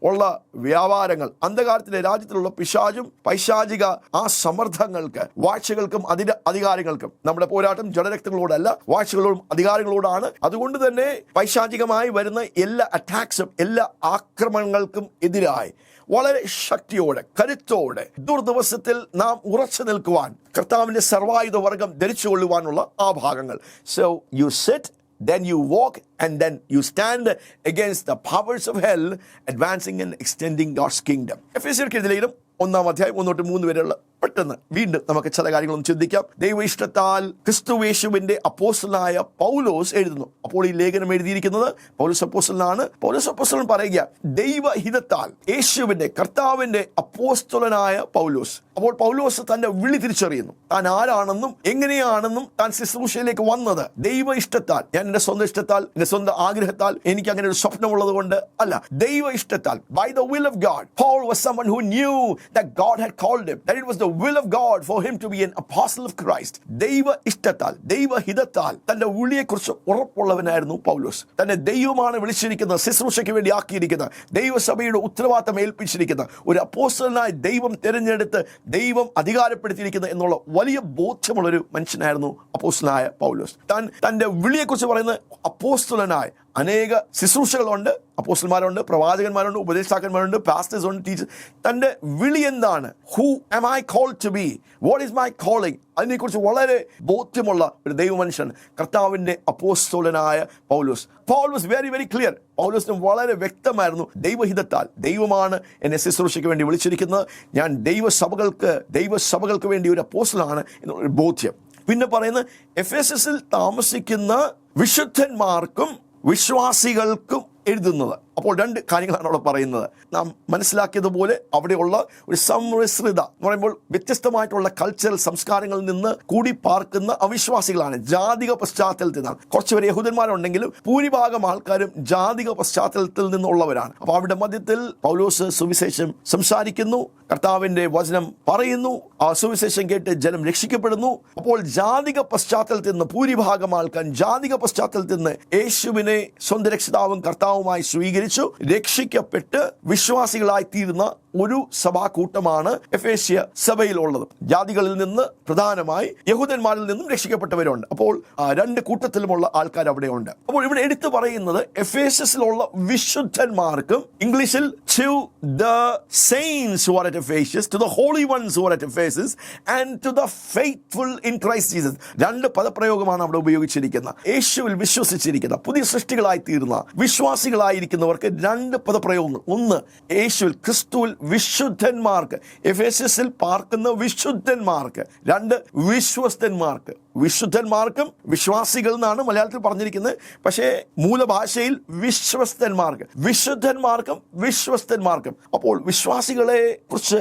ഉള്ള വ്യാപാരങ്ങൾ, അന്ധകാരത്തിൻ്റെ രാജ്യത്തിലുള്ള പിശാചും പൈശാചിക ആ സമ്മർദ്ദങ്ങൾക്ക്, വാഴ്ചകൾക്കും അധികാരങ്ങൾക്കും, നമ്മുടെ പോരാട്ടം ജഡരക്തങ്ങളോടല്ല, വാഴ്ചകളോടും അധികാരങ്ങളോടാണ്. അതുകൊണ്ട് തന്നെ പൈശാചികമായി വരുന്ന എല്ലാ അറ്റാക്സും, എല്ലാ ആക്രമണങ്ങൾക്കും എതിരായി വളരെ ശക്തിയോടെ, കരുത്തോടെ ദുർദിവസത്തിൽ നാം ഉറച്ചു നിൽക്കുവാൻ കർത്താവിൻ്റെ സർവായുധ വർഗം ധരിച്ചുകൊള്ളുവാനുള്ള ആ ഭാഗങ്ങൾ. So you sit, then you walk, and then you stand against the powers of hell, advancing and extending God's kingdom. എഫേസ്യർക്ക് എഴുതിയ ലേഖനം 1-ാം അധ്യായം 1-3 വരെയുള്ള പെട്ടെന്ന് വീണ്ടും നമുക്ക് ചില കാര്യങ്ങളൊന്നും ചിന്തിക്കാം. ദൈവ ഇഷ്ടത്താൽ ക്രിസ്തുയേശുവിന്റെ അപ്പോസ്തലനായ പൗലോസ് എഴുതുന്നു. അപ്പോൾ ഈ ലേഖനം എഴുതിയിരിക്കുന്നത് പൗലോസ് അപ്പോസ്തലനാണ്. പൗലോസ് അപ്പോസ്തലൻ പറയുക, ദൈവഹിതത്താൽ യേശുവിന്റെ, കർത്താവിന്റെ അപ്പോസ്തലനായ പൗലോസ്. അപ്പോൾ പൗലോസ് തന്റെ വിളി തിരിച്ചറിയുന്നു. താൻ ആരാണെന്നും എങ്ങനെയാണെന്നും താൻ ശുശ്രൂഷയിലേക്ക് വന്നത് ദൈവ ഇഷ്ടത്താൽ, ഞാൻ എൻ്റെ സ്വന്തം ഇഷ്ടത്താൽ, എൻ്റെ സ്വന്തം ആഗ്രഹത്താൽ, എനിക്ക് അങ്ങനെ ഒരു സ്വപ്നമുള്ളത് കൊണ്ട് അല്ല, ദൈവ ഇഷ്ടത്താൽ, by the will of God. Paul was someone who knew that God had called him, that it was the will of God for him to be an apostle of Christ. ദൈവ ഇഷ്ടത്താൽ, ദൈവഹിതത്താൽ തന്റെ വിളിയെക്കുറിച്ച് ഉറപ്പുള്ളവനായിരുന്നു പൗലോസ്. തന്നെ ദൈവമാണ് വിളിച്ചിരിക്കുന്നത്, ശുശ്രൂഷയ്ക്ക് വേണ്ടി ആക്കിയിരിക്കുന്നത്, ദൈവസഭയുടെ ഉത്തരവാദിത്തം ഏൽപ്പിച്ചിരിക്കുന്ന, ഒരു അപ്പോസ്തലനായി ദൈവം തിരഞ്ഞെടുത്ത് ദൈവം അധികാരപ്പെടുത്തിയിരിക്കുന്നത് എന്നുള്ള വലിയ ബോധ്യമുള്ളൊരു മനുഷ്യനായിരുന്നു അപ്പോസ്തലനായ പൗലോസ്. താൻ തന്റെ വിളിയെക്കുറിച്ച് പറയുന്നത്, അപ്പോസ്തലനായി അനേക ശുശ്രൂഷകളുണ്ട്, അപ്പോസ്തലന്മാരുണ്ട്, പ്രവാചകന്മാരുണ്ട്, ഉപദേഷ്ടാക്കന്മാരുണ്ട്, പാസ്റ്റേഴ്സ് ഉണ്ട്, ടീച്ചേഴ്സ്. തൻ്റെ വിളി എന്താണ്? Who am I called to be? What is my calling? അതിനെക്കുറിച്ച് വളരെ ബോധ്യമുള്ള ഒരു ദൈവമനുഷ്യൻ കർത്താവിൻ്റെ അപ്പോസ്തലനായ പൗലോസ്. Paul was very very clear. പൗലോസിന് വളരെ വ്യക്തമായിരുന്നു, ദൈവഹിതത്താൽ ദൈവമാണ് എന്നെ ശുശ്രൂഷയ്ക്ക് വേണ്ടി വിളിച്ചിരിക്കുന്നത്, ഞാൻ ദൈവസഭകൾക്ക് വേണ്ടി ഒരു അപ്പോസ്തലനാണ് എന്നുള്ളൊരു ബോധ്യം. പിന്നെ പറയുന്നത്, എഫേസസിൽ താമസിക്കുന്ന വിശുദ്ധന്മാർക്കും വിശ്വാസികൾക്കും എഴുതുന്നത്. അപ്പോൾ 2 കാര്യങ്ങളാണ് അവിടെ പറയുന്നത്. നാം മനസ്സിലാക്കിയതുപോലെ അവിടെയുള്ള ഒരു സമ്മിശ്രിത എന്ന് പറയുമ്പോൾ വ്യത്യസ്തമായിട്ടുള്ള കൾച്ചറൽ സംസ്കാരങ്ങളിൽ നിന്ന് കൂടി പാർക്കുന്ന അവിശ്വാസികളാണ്, ജാതിക പശ്ചാത്തലത്തിൽ നിന്നാണ്. കുറച്ചുപേർ യഹൂദന്മാരുണ്ടെങ്കിലും ഭൂരിഭാഗം ആൾക്കാരും ജാതിക പശ്ചാത്തലത്തിൽ നിന്നുള്ളവരാണ്. അപ്പോൾ അവിടെ മധ്യത്തിൽ പൗലോസ് സുവിശേഷം സംസാരിക്കുന്നു, കർത്താവിൻ്റെ വചനം പറയുന്നു, ആ സുവിശേഷം കേട്ട് ജനം രക്ഷിക്കപ്പെടുന്നു. അപ്പോൾ ജാതിക പശ്ചാത്തലത്തിൽ നിന്ന് ഭൂരിഭാഗം ആൾക്കാർ ജാതിക പശ്ചാത്തലത്തിൽ നിന്ന് യേശുവിനെ സ്വന്തം രക്ഷിതാവും കർത്താവുമായി സ്വീകരിച്ചു, രക്ഷിക്കപ്പെട്ട് വിശ്വാസികളായി തീരുന്ന ഒരു സഭാകൂട്ടമാണ് എഫേസ്യ സഭയിലുള്ളത്. ജാതികളിൽ നിന്ന് പ്രധാനമായി യഹൂദന്മാരിൽ നിന്നും രക്ഷിക്കപ്പെട്ടവരുണ്ട്. അപ്പോൾ രണ്ട് കൂട്ടത്തിലുമുള്ള ആൾക്കാർ അവിടെ ഉണ്ട്. അപ്പോൾ ഇവിടെ എടുത്തു പറയുന്നത് എഫേസസിലുള്ള വിശുദ്ധന്മാർക്കും, ഇംഗ്ലീഷിൽ to the saints who are at Ephesus, to the holy ones who are at Ephesus, and to the faithful in Christ Jesus. രണ്ട് പദപ്രയോഗമാണ് അവിടെ ഉപയോഗിച്ചിരിക്കുന്നത്. യേശുവിൽ വിശ്വസിച്ചിരിക്കുന്ന പുതിയ സൃഷ്ടികളായി തീർന്ന വിശ്വാസികളായിരിക്കുന്നവർക്ക് രണ്ട് പദപ്രയോഗങ്ങൾ. ഒന്ന്, യേശുവിൽ ക്രിസ്തുവിൽ വിശുദ്ധന്മാർക്ക്, എഫേസസിൽ പാർക്കുന്ന വിശുദ്ധന്മാർക്ക്. രണ്ട്, വിശ്വസ്തന്മാർക്ക്. വിശുദ്ധന്മാർക്കും വിശ്വാസികൾ എന്നാണ് മലയാളത്തിൽ പറഞ്ഞിരിക്കുന്നത്, പക്ഷേ മൂലഭാഷയിൽ വിശ്വസ്തന്മാർക്ക്, വിശുദ്ധന്മാർക്കും വിശ്വസ്തന്മാർക്കും. അപ്പോൾ വിശ്വാസികളെ കുറിച്ച്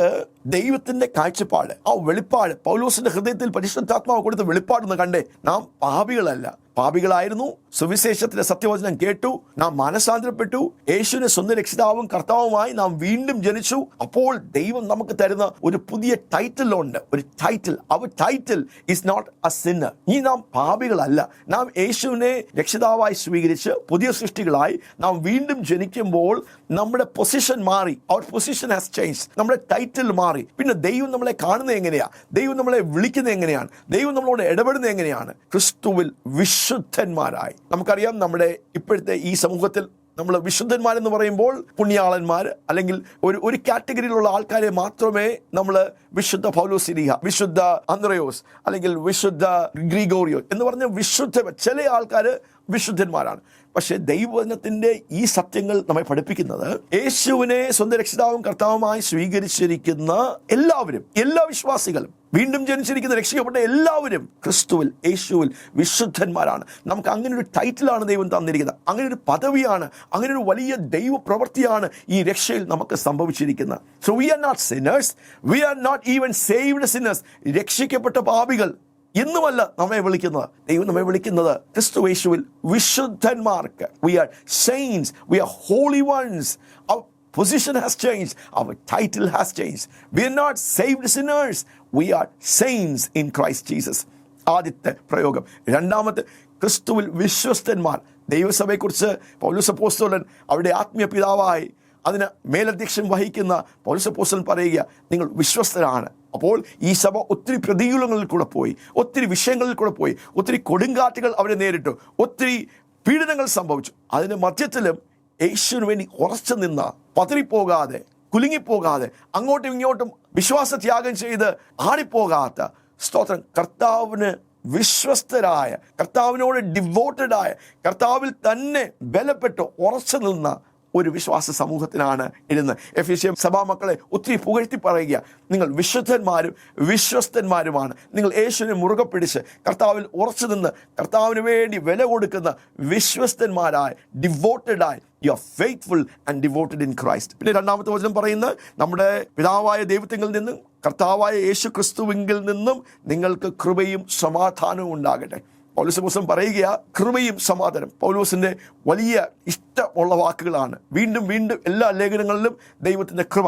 ദൈവത്തിന്റെ കാഴ്ചപ്പാട്, ആ വെളിപ്പാട്, പൗലോസിന്റെ ഹൃദയത്തിൽ പരിശുദ്ധാത്മാവ് കൊടുത്ത വെളിപ്പാടെന്ന് കണ്ടേ. നാം പാപികളല്ല, പാപികളായിരുന്നു. സുവിശേഷത്തിന്റെ സത്യവചനം കേട്ടു, നാം മാനസാന്തരപ്പെട്ടു, യേശുവിനെ സ്വന്തം രക്ഷിതാവും കർത്താവുമായി നാം വീണ്ടും ജനിച്ചു. അപ്പോൾ ദൈവം നമുക്ക് തരുന്ന ഒരു പുതിയ ടൈറ്റിൽ ഉണ്ട്, ഒരു title. Our title is not a sinner. ഈ നാം പാപികളല്ല, നാം യേശുവിനെ രക്ഷിതാവായി സ്വീകരിച്ച് പുതിയ സൃഷ്ടികളായി നാം വീണ്ടും ജനിക്കുമ്പോൾ നമ്മുടെ പൊസിഷൻ മാറി. അവർ പൊസിഷൻ ഹാസ് ചേഞ്ച്, നമ്മുടെ ടൈറ്റിൽ മാറി. പിന്നെ ദൈവം നമ്മളെ കാണുന്നത് എങ്ങനെയാ, ദൈവം നമ്മളെ വിളിക്കുന്നത് എങ്ങനെയാണ്, ദൈവം നമ്മളോട് ഇടപെടുന്നത് എങ്ങനെയാണ്? ക്രിസ്തുവിൽ വിശുദ്ധന്മാരായി. നമുക്കറിയാം, നമ്മുടെ ഇപ്പോഴത്തെ ഈ സമൂഹത്തിൽ നമ്മൾ വിശുദ്ധന്മാരെന്ന് പറയുമ്പോൾ പുണ്യാളന്മാർ അല്ലെങ്കിൽ ഒരു കാറ്റഗറിയിലുള്ള ആൾക്കാരെ മാത്രമേ നമ്മൾ വിശുദ്ധ പൗലോസ്ലീഹ, വിശുദ്ധ അന്ത്രയോസ് അല്ലെങ്കിൽ വിശുദ്ധ ഗ്രിഗോറിയോ എന്ന് പറഞ്ഞ ചില ആൾക്കാർ വിശുദ്ധന്മാരാണ്. പക്ഷെ ദൈവവചനത്തിന്റെ ഈ സത്യങ്ങൾ നമ്മെ പഠിപ്പിക്കുന്നത് യേശുവിനെ സ്വന്തം രക്ഷിതാവും കർത്താവുമായി സ്വീകരിച്ചിരിക്കുന്ന എല്ലാവരും, എല്ലാ വിശ്വാസികളും, വീണ്ടും ജനിച്ചിരിക്കുന്ന രക്ഷിക്കപ്പെട്ട എല്ലാവരും ക്രിസ്തുവിൽ, യേശുവിൽ വിശുദ്ധന്മാരാണ്. നമുക്ക് അങ്ങനെ ഒരു ടൈറ്റിലാണ് ദൈവം തന്നിരിക്കുന്നത്, അങ്ങനെ ഒരു പദവിയാണ്, അങ്ങനെ ഒരു വലിയ ദൈവ പ്രവൃത്തിയാണ് ഈ രക്ഷയിൽ നമുക്ക് സംഭവിച്ചിരിക്കുന്നത്. So we are not sinners, we are not even saved sinners. രക്ഷിക്കപ്പെട്ട പാപികൾ എന്നുമല്ല നമ്മെ വിളിക്കുന്നത്. ദൈവം നമ്മെ വിളിക്കുന്നത് ക്രിസ്തു യേശുവിൽ വിശുദ്ധന്മാർക്ക്. We are saints, we are holy ones. Our position has changed, our title has changed. We are not saved sinners, we are saints in Christ Jesus. ആദ്യത്തെ പ്രയോഗം. രണ്ടാമത്തെ, ക്രിസ്തുവിൽ വിശ്വസ്തന്മാർ. ദൈവസഭയെക്കുറിച്ച് പൗലോസ് അപ്പോസ്തലൻ അവിടെ ആത്മീയ പിതാവായി അതിന് മേലധ്യക്ഷം വഹിക്കുന്ന പൗലോസ് അപ്പോസ്തലൻ പറയുക, നിങ്ങൾ വിശ്വസ്തരാണ്. അപ്പോൾ ഈ സഭ ഒത്തിരി പ്രതികൂലങ്ങളിൽ കൂടെ പോയി, ഒത്തിരി വിഷയങ്ങളിൽ കൂടെ പോയി, ഒത്തിരി കൊടുങ്കാറ്റുകൾ അവരെ നേരിട്ടു, ഒത്തിരി പീഡനങ്ങൾ സംഭവിച്ചു. അതിന് മധ്യത്തിലും യേശുവിന് വേണ്ടി ഉറച്ചു നിന്ന, പതറിപ്പോകാതെ, കുലുങ്ങിപ്പോകാതെ, അങ്ങോട്ടും ഇങ്ങോട്ടും വിശ്വാസത്യാഗം ചെയ്ത് ആടിപ്പോകാത്ത, സ്തോത്രം, കർത്താവിന് വിശ്വസ്തരായ, കർത്താവിനോട് ഡിവോട്ടഡായ, കർത്താവിൽ തന്നെ ബലപ്പെട്ട് ഉറച്ചു നിന്ന ഒരു വിശ്വാസ സമൂഹത്തിനാണ് എഴുതുന്നത്. എഫേസ്യ സഭാമക്കളെ ഒത്തിരി പുകഴ്ത്തി പറയുക, നിങ്ങൾ വിശുദ്ധന്മാരും വിശ്വസ്തന്മാരുമാണ്. നിങ്ങൾ യേശുവിനെ മുറുകെ പിടിച്ച് കർത്താവിൽ ഉറച്ചു നിന്ന് കർത്താവിന് വേണ്ടി വില കൊടുക്കുന്ന വിശ്വസ്തന്മാരായ, ഡിവോട്ടഡായി, you are faithful and devoted in Christ. പിന്നെ രണ്ടാമത്തെ വചനം പറയുന്നത്, നമ്മുടെ പിതാവായ ദൈവത്തിൽ നിന്നും കർത്താവായ യേശു ക്രിസ്തുവിങ്കിൽ നിന്നും നിങ്ങൾക്ക് കൃപയും സമാധാനവും ഉണ്ടാകട്ടെ. പൗലോസ് പറയുക, കൃപയും സമാധാനം പൗലോസിന്റെ വലിയ ഇഷ്ടമുള്ള വാക്കുകളാണ്. വീണ്ടും വീണ്ടും എല്ലാ ലേഖനങ്ങളിലും ദൈവത്തിന്റെ കൃപ,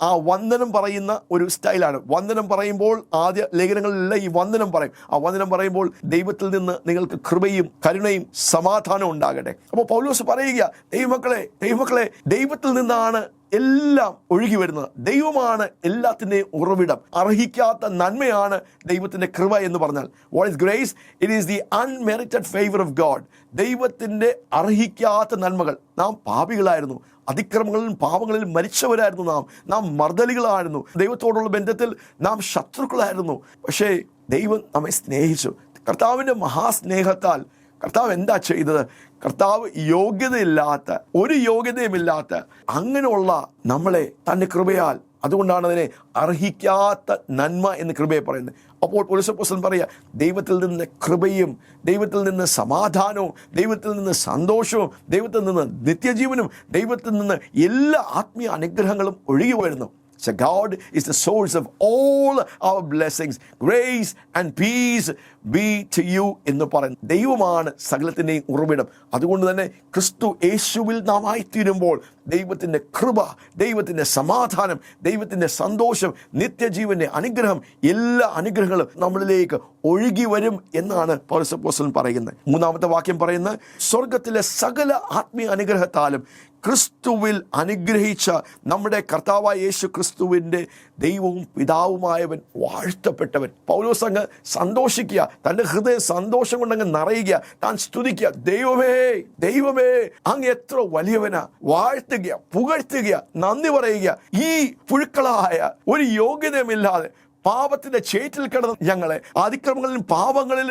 ആ വന്ദനം പറയുന്ന ഒരു സ്റ്റൈലാണ്. വന്ദനം പറയുമ്പോൾ ആദ്യ ലേഖനങ്ങളിലെല്ലാം ഈ വന്ദനം പറയും. ആ വന്ദനം പറയുമ്പോൾ ദൈവത്തിൽ നിന്ന് നിങ്ങൾക്ക് കൃപയും കരുണയും സമാധാനവും ഉണ്ടാകട്ടെ. അപ്പോൾ പൗലോസ് പറയുക, ദൈവമക്കളെ, ദൈവത്തിൽ നിന്നാണ് എല്ലാം ഒഴുകി വരുന്നത്. ദൈവമാണ് എല്ലാത്തിൻ്റെയും ഉറവിടം. അർഹിക്കാത്ത നന്മയാണ് ദൈവത്തിൻ്റെ കൃപ എന്ന് പറഞ്ഞാൽ. What is grace? It is the unmerited favour of God. ദൈവത്തിൻ്റെ അർഹിക്കാത്ത നന്മകൾ. നാം പാപികളായിരുന്നു, അതിക്രമങ്ങളിലും പാപങ്ങളിലും മരിച്ചവരായിരുന്നു, നാം മർദ്ദലികളായിരുന്നു, ദൈവത്തോടുള്ള ബന്ധത്തിൽ നാം ശത്രുക്കളായിരുന്നു. പക്ഷേ ദൈവം നമ്മെ സ്നേഹിച്ചു. കർത്താവിൻ്റെ മഹാസ്നേഹത്താൽ കർത്താവ് എന്താ ചെയ്തത്? കർത്താവ് യോഗ്യതയില്ലാത്ത, ഒരു യോഗ്യതയുമില്ലാത്ത അങ്ങനെയുള്ള നമ്മളെ തൻ്റെ കൃപയാൽ, അതുകൊണ്ടാണ് അതിനെ അർഹിക്കാത്ത നന്മ എന്ന് കൃപയെ പറയുന്നത്. അപ്പോൾ പൗലോസ് അപ്പോസ്തലൻ പറയുക, ദൈവത്തിൽ നിന്ന് കൃപയും, ദൈവത്തിൽ നിന്ന് സമാധാനവും, ദൈവത്തിൽ നിന്ന് സന്തോഷവും, ദൈവത്തിൽ നിന്ന് നിത്യജീവനും, ദൈവത്തിൽ നിന്ന് എല്ലാ ആത്മീയ അനുഗ്രഹങ്ങളും ഒഴുകി വരുന്നു. So God is the source of all our blessings, grace and peace be to you എന്ന് പറയുന്നത്. ദൈവമാണ് സകലത്തിൻ്റെയും ഉറവിടം. അതുകൊണ്ട് തന്നെ ക്രിസ്തു യേശുവിൽ നാം ആയിത്തീരുമ്പോൾ ദൈവത്തിൻ്റെ കൃപ, ദൈവത്തിൻ്റെ സമാധാനം, ദൈവത്തിൻ്റെ സന്തോഷം, നിത്യജീവൻ്റെ അനുഗ്രഹം, എല്ലാ അനുഗ്രഹങ്ങളും നമ്മളിലേക്ക് ഒഴുകി വരും എന്നാണ് പൗലോസ് അപ്പോസ്തലൻ പറയുന്നത്. മൂന്നാമത്തെ വാക്യം പറയുന്നത്, സ്വർഗത്തിലെ സകല ആത്മീയ അനുഗ്രഹത്താലും ക്രിസ്തുവിൽ അനുഗ്രഹിച്ച നമ്മുടെ കർത്താവായ യേശു ക്രിസ്തുവിൻ്റെ ദൈവവും പിതാവുമായവൻ വാഴ്ത്തപ്പെട്ടവൻ. പൗലോസ് അങ്ങ് സന്തോഷിക്കുക, തൻ്റെ ഹൃദയം സന്തോഷം കൊണ്ടങ്ങ് നിറയുക, താൻ സ്തുതിക്കുക, ദൈവമേ ദൈവമേ അങ്ങ് എത്ര വലിയവനാ, വാഴ്ത്തുക, പുകഴ്ത്തുക, നന്ദി പറയുക. ഈ പുഴുക്കളായ ഒരു യോഗ്യതയുമില്ലാതെ പാപത്തിന്റെ ചേറ്റിൽ കിടന്ന ഞങ്ങളെ, അതിക്രമങ്ങളിലും പാപങ്ങളിൽ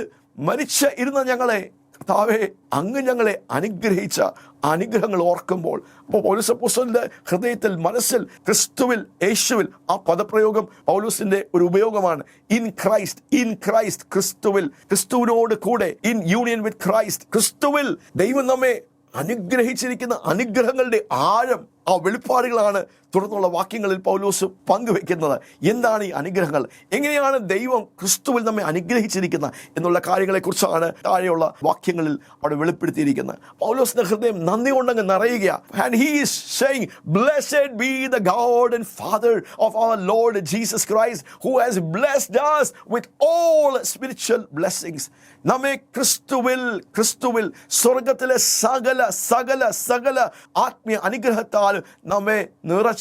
മരിച്ച ഇരുന്ന ഞങ്ങളെ, കർത്താവേ അങ്ങ് ഞങ്ങളെ അനുഗ്രഹിച്ച അനുഗ്രഹങ്ങൾ ഓർക്കുമ്പോൾ, അപ്പോൾ പൗലോസ് അപ്പോസ്തലന്റെ ഹൃദയത്തിൽ, മനസ്സിൽ ക്രിസ്തുവിൽ, യേശുവിൽ, ആ പദപ്രയോഗം പൗലോസിന്റെ ഒരു ഉപയോഗമാണ്. ഇൻ ക്രൈസ്റ്റ്, ക്രിസ്തുവിൽ, ക്രിസ്തുവിനോട് കൂടെ, ഇൻ യൂണിയൻ വിത്ത് ക്രൈസ്റ്റ്, ക്രിസ്തുവിൽ ദൈവം നമ്മെ അനുഗ്രഹിച്ചിരിക്കുന്ന അനുഗ്രഹങ്ങളുടെ ആഴം, ആ വെളിപ്പാടുകളാണ് തുടർന്നുള്ള വാക്യങ്ങളിൽ പൗലോസ് പങ്കുവെക്കുന്നത്. എന്താണ് ഈ അനുഗ്രഹങ്ങൾ, എങ്ങനെയാണ് ദൈവം ക്രിസ്തുവിൽ നമ്മെ അനുഗ്രഹിച്ചിരിക്കുന്നത് എന്നുള്ള കാര്യങ്ങളെക്കുറിച്ചാണ് താഴെയുള്ള വാക്യങ്ങളിൽ അവിടെ വെളിപ്പെടുത്തിയിരിക്കുന്നത്. പൗലോസിന്റെ ഹൃദയം നന്ദി കൊണ്ടങ്ങ് നിറയുക. And he is saying, blessed be the God and Father of our Lord Jesus Christ, who has blessed us with all spiritual blessings. നമ്മെ ക്രിസ്തുവിൽ സ്വർഗത്തിലെ സകല ആത്മീയ അനുഗ്രഹത്താൽ നമ്മെ നിറച്ച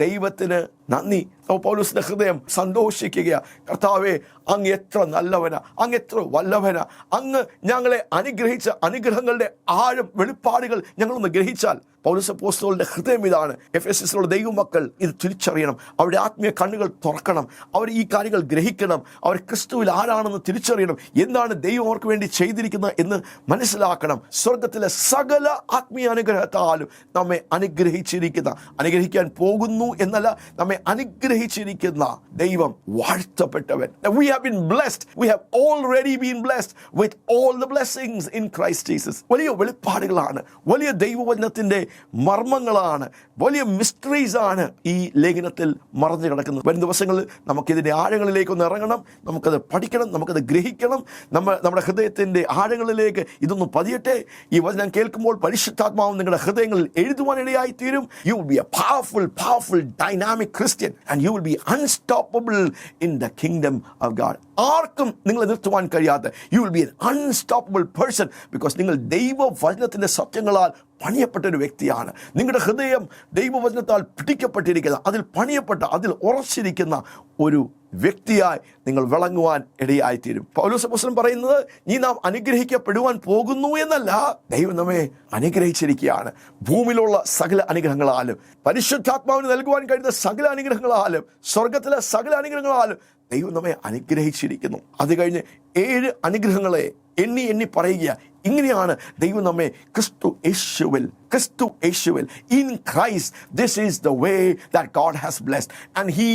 ദൈവത്തിന് നന്ദി. പൗലോസിന്റെ ഹൃദയം സന്തോഷിക്കുക, കർത്താവേ അങ്ങ് എത്ര നല്ലവനാ, അങ്ങ് എത്ര വല്ലഭനാ, അങ്ങ് ഞങ്ങളെ അനുഗ്രഹിച്ച അനുഗ്രഹങ്ങളുടെ ആഴം, വെളിപ്പാടുകൾ ഞങ്ങളൊന്ന് ഗ്രഹിച്ചാൽ. പൗലോസ് അപ്പോസ്തലന്റെ ഹൃദയം ഇതാണ്. എഫെസസിലുള്ള ദൈവമക്കൾ ഇത് തിരിച്ചറിയണം, അവരുടെ ആത്മീയ കണ്ണുകൾ തുറക്കണം, അവർ ഈ കാര്യങ്ങൾ ഗ്രഹിക്കണം, അവർ ക്രിസ്തുവിൽ ആരാണെന്ന് തിരിച്ചറിയണം, എന്താണ് ദൈവം അവർക്ക് വേണ്ടി ചെയ്തിരിക്കുന്നത് എന്ന് മനസ്സിലാക്കണം. സ്വർഗത്തിലെ സകല ആത്മീയ അനുഗ്രഹത്താലും നമ്മെ അനുഗ്രഹിക്കാൻ പോകുന്നു എന്നല്ല, നമ്മെ അനുഗ്രഹിച്ചിരിക്കുന്ന ദൈവം വാഴ്ത്തപ്പെട്ടവൻ. We have been blessed. We have already been blessed with all the blessings in Christ Jesus. വലിയ വെളിപ്പാടുകളാണ്, വലിയ ദൈവവചനത്തിന്റെ മർമ്മങ്ങളാണ്, വലിയ മിസ്റ്ററീസ് ആണ് ഈ ലേഖനത്തിൽ മറഞ്ഞു കിടക്കുന്നത്. വരും ദിവസങ്ങളിൽ നമുക്കിതിൻ്റെ ആഴങ്ങളിലേക്കൊന്ന് ഇറങ്ങണം, നമുക്കത് പഠിക്കണം, നമുക്കത് ഗ്രഹിക്കണം. നമ്മുടെ ഹൃദയത്തിൻ്റെ ആഴങ്ങളിലേക്ക് ഇതൊന്ന് പതിയട്ടെ. ഈ വചനം കേൾക്കുമ്പോൾ പരിശുദ്ധാത്മാവ് നിങ്ങളുടെ ഹൃദയങ്ങളിൽ എഴുതുവാനിടയായി തീരും. You will be a powerful dynamic Christian and you will be unstoppable in the kingdom of God. ആർക്കും നിങ്ങളെ നിർത്തുവാൻ കഴിയാത്ത, you will be an unstoppable person because നിങ്ങൾ ദൈവവചനത്തിൻ്റെ സത്യങ്ങളാൽ പണിയപ്പെട്ട ഒരു വ്യക്തിയാണ്. നിങ്ങളുടെ ഹൃദയം ദൈവവചനത്താൽ പിടിക്കപ്പെട്ടിരിക്കുന്ന, അതിൽ പണിയപ്പെട്ട, അതിൽ ഉറച്ചിരിക്കുന്ന ഒരു വ്യക്തിയായി നിങ്ങൾ വിളങ്ങുവാൻ ഇടയായിത്തീരും. പൗലോസ് അപ്പോസ്തലൻ പറയുന്നത്, നീ നാം അനുഗ്രഹിക്കപ്പെടുവാൻ പോകുന്നു എന്നല്ല, ദൈവം നമ്മെ അനുഗ്രഹിച്ചിരിക്കുകയാണ്. ഭൂമിയിലുള്ള സകല അനുഗ്രഹങ്ങളാലും, പരിശുദ്ധാത്മാവിന് നൽകുവാൻ കഴിയുന്ന സകല അനുഗ്രഹങ്ങളാലും, സ്വർഗത്തിലെ സകല അനുഗ്രഹങ്ങളാലും ദൈവം നമ്മെ അനുഗ്രഹിച്ചിരിക്കുന്നു. അത് കഴിഞ്ഞ് 7 അനുഗ്രഹങ്ങളെ എണ്ണി പറയുക. ഇങ്ങനെയാണ് ദൈവം നമ്മെ ക്രിസ്തു യേശുവിൽ in Christ, this is the way that God has blessed, and he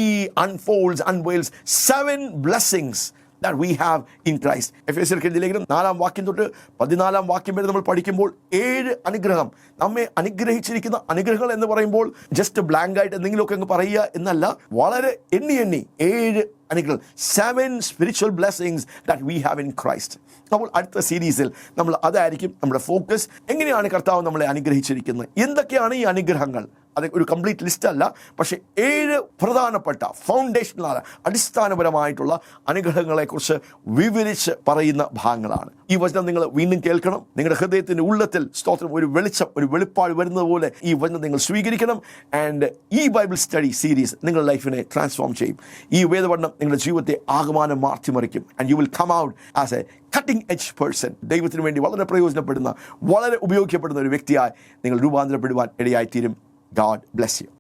unveils 7 blessings that we have in Christ. എഫെസ്യർക്ക് എഴുതിയ ലേഖനം 4-ാം വാക്യം തൊട്ട് 14-ാം വാക്യം വരെ നമ്മൾ പഠിക്കുമ്പോൾ 7 അനുഗ്രഹം, നമ്മെ അനുഗ്രഹിച്ചിരിക്കുന്ന അനുഗ്രഹങ്ങൾ എന്ന് പറയുമ്പോൾ ജസ്റ്റ് ബ്ലാങ്ക് ആയിട്ട് എന്തെങ്കിലുമൊക്കെ അങ്ങ് പറയുക എന്നല്ല, വളരെ എണ്ണി 7 അനുഗ്രഹം, 7 spiritual blessings that we have in Christ. അപ്പോൾ അടുത്ത സീരീസിൽ നമ്മൾ അതായിരിക്കും നമ്മുടെ ഫോക്കസ്. എങ്ങനെയാണ് കർത്താവ് നമ്മളെ അനുഗ്രഹിച്ചിരിക്കുന്നത്, എന്തൊക്കെയാണ് ഈ അനുഗ്രഹങ്ങൾ, അത് ഒരു കംപ്ലീറ്റ് ലിസ്റ്റ് അല്ല, പക്ഷേ 7 പ്രധാനപ്പെട്ട ഫൗണ്ടേഷണൽ അടിസ്ഥാനപരമായിട്ടുള്ള അനുഗ്രഹങ്ങളെക്കുറിച്ച് വിവരിച്ച് പറയുന്ന ഭാഗങ്ങളാണ്. ഈ വചനം നിങ്ങൾ വീണ്ടും കേൾക്കണം. നിങ്ങളുടെ ഹൃദയത്തിൻ്റെ ഉള്ളത്തിൽ സ്തോത്രം ഒരു വെളിച്ചം, ഒരു വെളിപ്പാട് വരുന്നത് പോലെ ഈ വചനം നിങ്ങൾ സ്വീകരിക്കണം. ആൻഡ് ഈ ബൈബിൾ സ്റ്റഡി സീരീസ് നിങ്ങളുടെ ലൈഫിനെ ട്രാൻസ്ഫോം ചെയ്യും. ഈ വേദപഠനം നിങ്ങളുടെ ജീവിതത്തെ ആകമാനം മാറ്റിമറിക്കും. And you will come out as a cutting edge person. ദൈവത്തിന് വേണ്ടി വളരെ പ്രയോജനപ്പെടുന്ന, വളരെ ഉപയോഗിക്കപ്പെടുന്ന ഒരു വ്യക്തിയായി നിങ്ങൾ രൂപാന്തരപ്പെടുവാൻ ഇടയായിത്തീരും. God bless you.